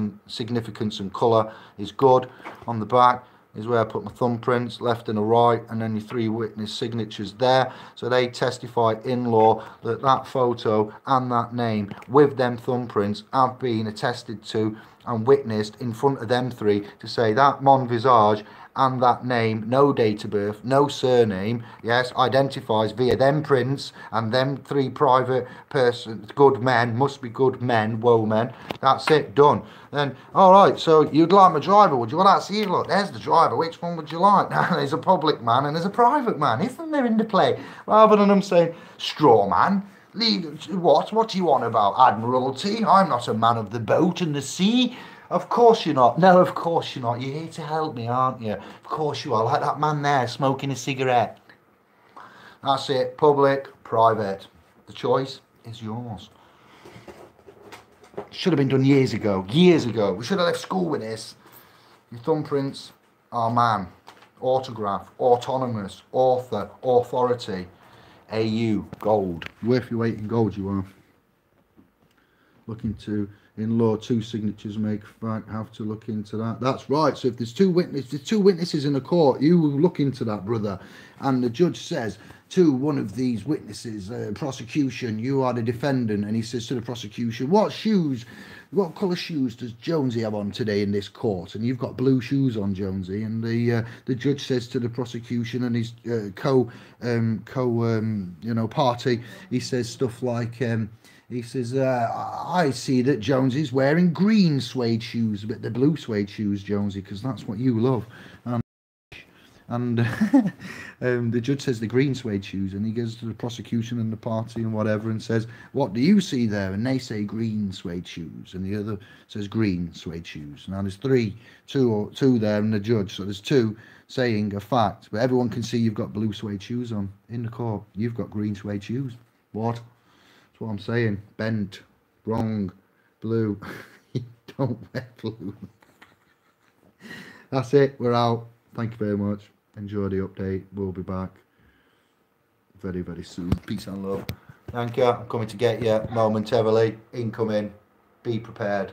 and colour is good. On the back is where I put my thumbprints, left and a right, and then your 3 witness signatures there. So they testify in law that that photo and that name with them thumbprints have been attested to and witnessed in front of them 3 to say that mon visage and that name, no date of birth, no surname, yes, identifies via them prints and them 3 private persons, good men, must be good men, woe men. That's it, done. Then, all right, so you'd like my driver, would you? Well, that's here, look, there's the driver. Which one would you like? Now, there's a public man and there's a private man, isn't there, in the play? Rather than them saying, straw man, what do you want about admiralty? I'm not a man of the boat and the sea. Of course you're not. No, of course you're not. You're here to help me, aren't you? Of course you are. Like that man there smoking a cigarette. That's it. Public, private. The choice is yours. Should have been done years ago. Years ago. We should have left school with this. Your thumbprints are man. Autograph. Autonomous. Author. Authority. AU. Gold. Worth your weight in gold, you are. Looking to, in law, 2 signatures make fact. Have to look into that. That's right. So if there's 2 witnesses in a court, you look into that, brother. And the judge says to one of these witnesses, prosecution, you are the defendant, and he says to the prosecution, what colour shoes does Jonesy have on today in this court? And you've got blue shoes on, Jonesy. And the judge says to the prosecution and his party, he says stuff like, he says, I see that Jonesy's wearing green suede shoes, but the blue suede shoes, Jonesy, because that's what you love. And the judge says the green suede shoes, and he goes to the prosecution and the party and whatever and says, what do you see there? And they say green suede shoes, and the other says green suede shoes. Now there's two there and the judge, so there's 2 saying a fact, but everyone can see you've got blue suede shoes on in the court. You've got green suede shoes. What? That's what I'm saying. Bent, wrong, blue. You don't wear blue. That's it. We're out. Thank you very much. Enjoy the update. We'll be back very, very soon. Peace and love. Thank you. I'm coming to get you momentarily. Incoming. Be prepared.